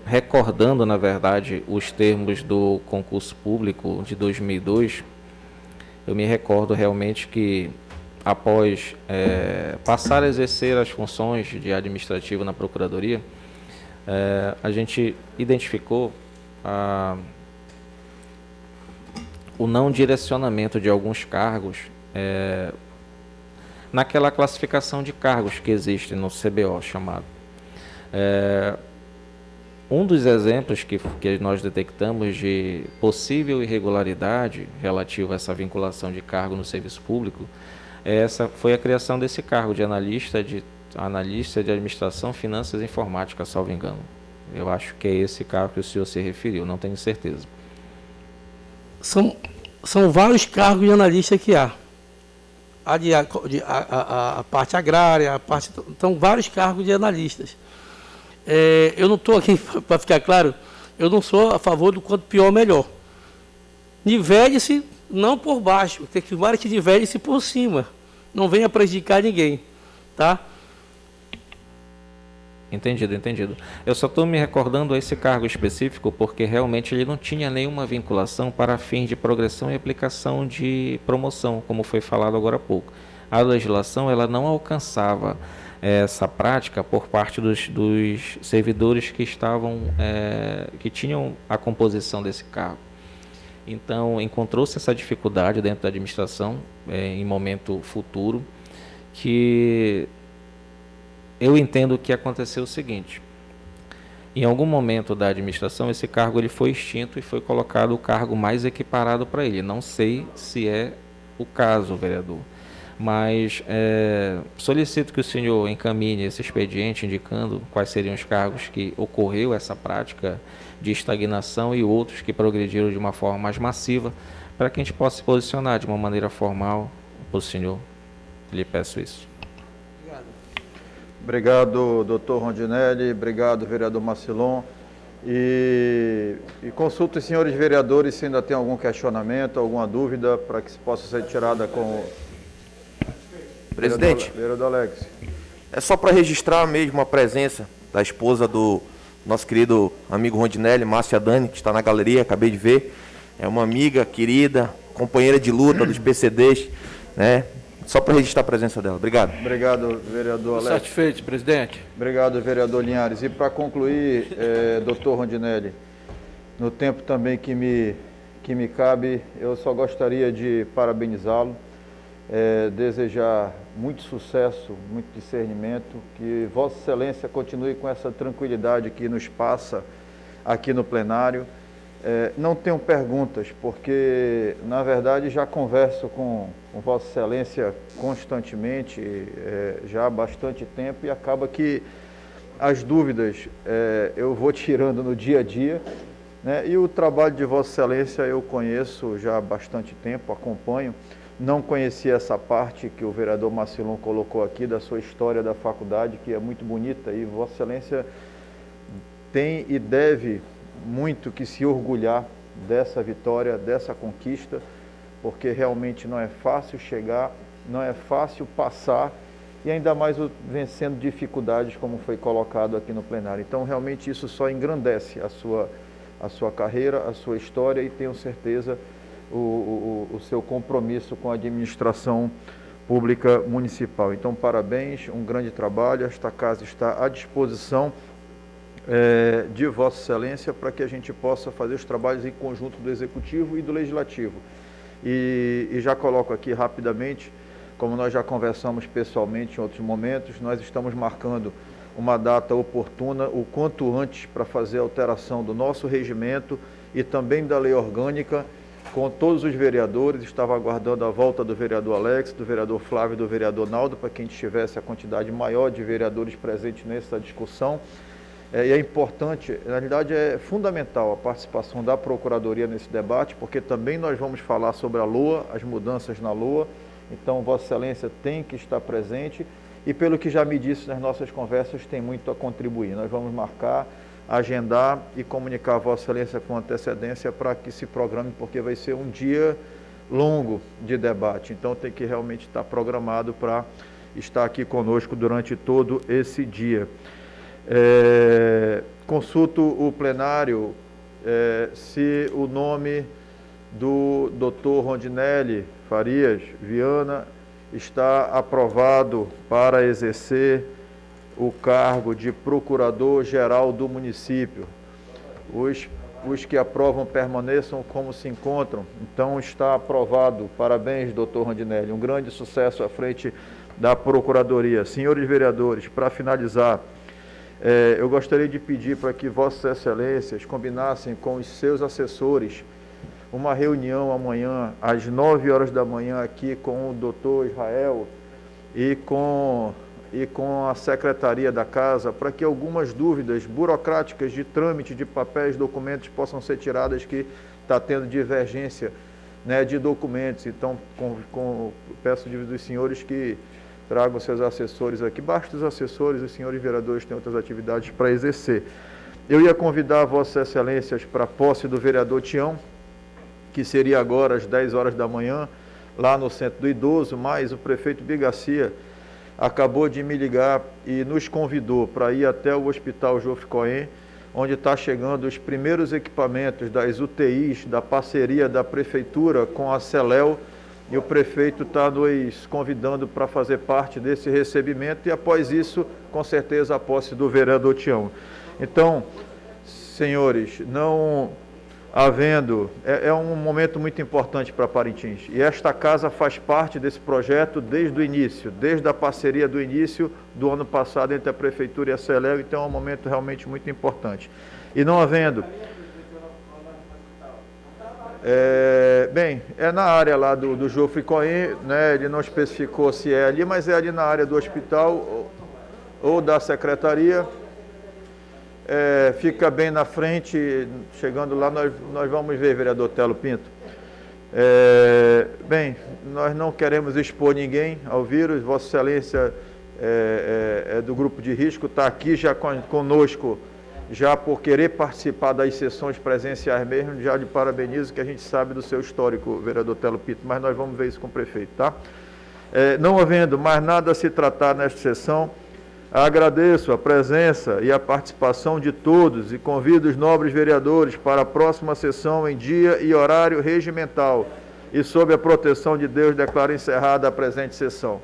recordando, na verdade, os termos do concurso público de 2002, eu me recordo realmente que, após passar a exercer as funções de administrativo na Procuradoria, a gente identificou o não direcionamento de alguns cargos naquela classificação de cargos que existe no CBO chamado. Um dos exemplos que nós detectamos de possível irregularidade relativa a essa vinculação de cargo no serviço público, foi a criação desse cargo de analista de administração, finanças e informática, salvo engano. Eu acho que é esse cargo que o senhor se referiu, não tenho certeza. São vários cargos de analista que há. A parte agrária, então vários cargos de analistas. Eu não estou aqui, para ficar claro, eu não sou a favor do quanto pior, melhor. Nivele-se não por baixo, tem que vários que nivele-se por cima. Não venha prejudicar ninguém, tá? Entendido. Eu só estou me recordando a esse cargo específico porque realmente ele não tinha nenhuma vinculação para fins de progressão e aplicação de promoção, como foi falado agora há pouco. A legislação ela não alcançava essa prática por parte dos servidores que que tinham a composição desse cargo. Então, encontrou-se essa dificuldade dentro da administração, em momento futuro, que eu entendo que aconteceu o seguinte: em algum momento da administração, esse cargo ele foi extinto e foi colocado o cargo mais equiparado para ele. Não sei se é o caso, vereador, mas solicito que o senhor encaminhe esse expediente indicando quais seriam os cargos que ocorreu essa prática de estagnação e outros que progrediram de uma forma mais massiva, para que a gente possa se posicionar de uma maneira formal para o senhor. Lhe peço isso. Obrigado, doutor Rondinelli. Obrigado, vereador Macilon. E consulto os senhores vereadores se ainda tem algum questionamento, alguma dúvida, para que se possa ser tirada com o Presidente, vereador Alex. é só para registrar mesmo a presença da esposa do nosso querido amigo Rondinelli, Márcia Dani, que está na galeria, acabei de ver. É uma amiga querida, companheira de luta dos PCDs, né? Só para registrar a presença dela. Obrigado. Obrigado, vereador Alex. Satisfeito, presidente. Obrigado, vereador Linhares. E para concluir, doutor Rondinelli, no tempo também que me cabe, eu só gostaria de parabenizá-lo, desejar muito sucesso, muito discernimento, que Vossa Excelência continue com essa tranquilidade que nos passa aqui no plenário. Não tenho perguntas, porque, na verdade, já converso com Vossa Excelência constantemente, já há bastante tempo, e acaba que as dúvidas eu vou tirando no dia a dia, né? E o trabalho de Vossa Excelência eu conheço já há bastante tempo, acompanho. Não conhecia essa parte que o vereador Macilon colocou aqui da sua história da faculdade, que é muito bonita, e Vossa Excelência tem e deve muito que se orgulhar dessa vitória, dessa conquista, porque realmente não é fácil chegar, não é fácil passar, e ainda mais vencendo dificuldades, como foi colocado aqui no plenário. Então, realmente, isso só engrandece a sua carreira, a sua história, e tenho certeza o seu compromisso com a administração pública municipal. Então, parabéns, um grande trabalho. Esta casa está à disposição de Vossa Excelência para que a gente possa fazer os trabalhos em conjunto do Executivo e do Legislativo. E já coloco aqui rapidamente, como nós já conversamos pessoalmente em outros momentos, nós estamos marcando uma data oportuna, o quanto antes, para fazer a alteração do nosso regimento e também da lei orgânica, com todos os vereadores. Estava aguardando a volta do vereador Alex, do vereador Flávio e do vereador Naldo, para que a gente tivesse a quantidade maior de vereadores presentes nessa discussão. E é importante, na realidade é fundamental a participação da Procuradoria nesse debate, porque também nós vamos falar sobre a LOA, as mudanças na LOA, então Vossa Excelência tem que estar presente, e pelo que já me disse nas nossas conversas, tem muito a contribuir. Nós vamos marcar, agendar e comunicar a Vossa Excelência com antecedência para que se programe, porque vai ser um dia longo de debate, então tem que realmente estar programado para estar aqui conosco durante todo esse dia. Consulto o plenário se o nome do Dr. Rondinelli Farias Viana está aprovado para exercer o cargo de Procurador-Geral do município. Os que aprovam permaneçam como se encontram. Então está aprovado. Parabéns, doutor Rondinelli. Um grande sucesso à frente da Procuradoria. Senhores vereadores, para finalizar, eu gostaria de pedir para que Vossas Excelências combinassem com os seus assessores uma reunião amanhã, às 9 horas da manhã, aqui com o doutor Israel e com e com a secretaria da Casa, para que algumas dúvidas burocráticas de trâmite de papéis, documentos possam ser tiradas, que está tendo divergência, né, de documentos. Então, peço dos senhores que tragam seus assessores aqui. Basta os assessores, os senhores vereadores têm outras atividades para exercer. Eu ia convidar Vossas Excelências para a posse do vereador Tião, que seria agora às 10 horas da manhã, lá no Centro do Idoso, mas o prefeito Bigacia acabou de me ligar e nos convidou para ir até o Hospital Jofre Cohen, onde está chegando os primeiros equipamentos das UTIs, da parceria da Prefeitura com a CELEL, e o prefeito está nos convidando para fazer parte desse recebimento, e após isso, com certeza, a posse do vereador Tião. Então, senhores, não havendo... É um momento muito importante para Parintins, e esta casa faz parte desse projeto desde o início, desde a parceria do início do ano passado entre a Prefeitura e a CELEL, então é um momento realmente muito importante. E não havendo... é na área lá do Jofre Cohen, né? Ele não especificou se é ali, mas é ali na área do hospital ou da secretaria. Fica bem na frente, chegando lá, nós vamos ver, vereador Telo Pinto. Nós não queremos expor ninguém ao vírus. Vossa Excelência é do grupo de risco, está aqui já conosco, já por querer participar das sessões presenciais mesmo. Já lhe parabenizo, que a gente sabe do seu histórico, vereador Telo Pinto, mas nós vamos ver isso com o prefeito, tá? Não havendo mais nada a se tratar nesta sessão, agradeço a presença e a participação de todos e convido os nobres vereadores para a próxima sessão em dia e horário regimental. E sob a proteção de Deus, declaro encerrada a presente sessão.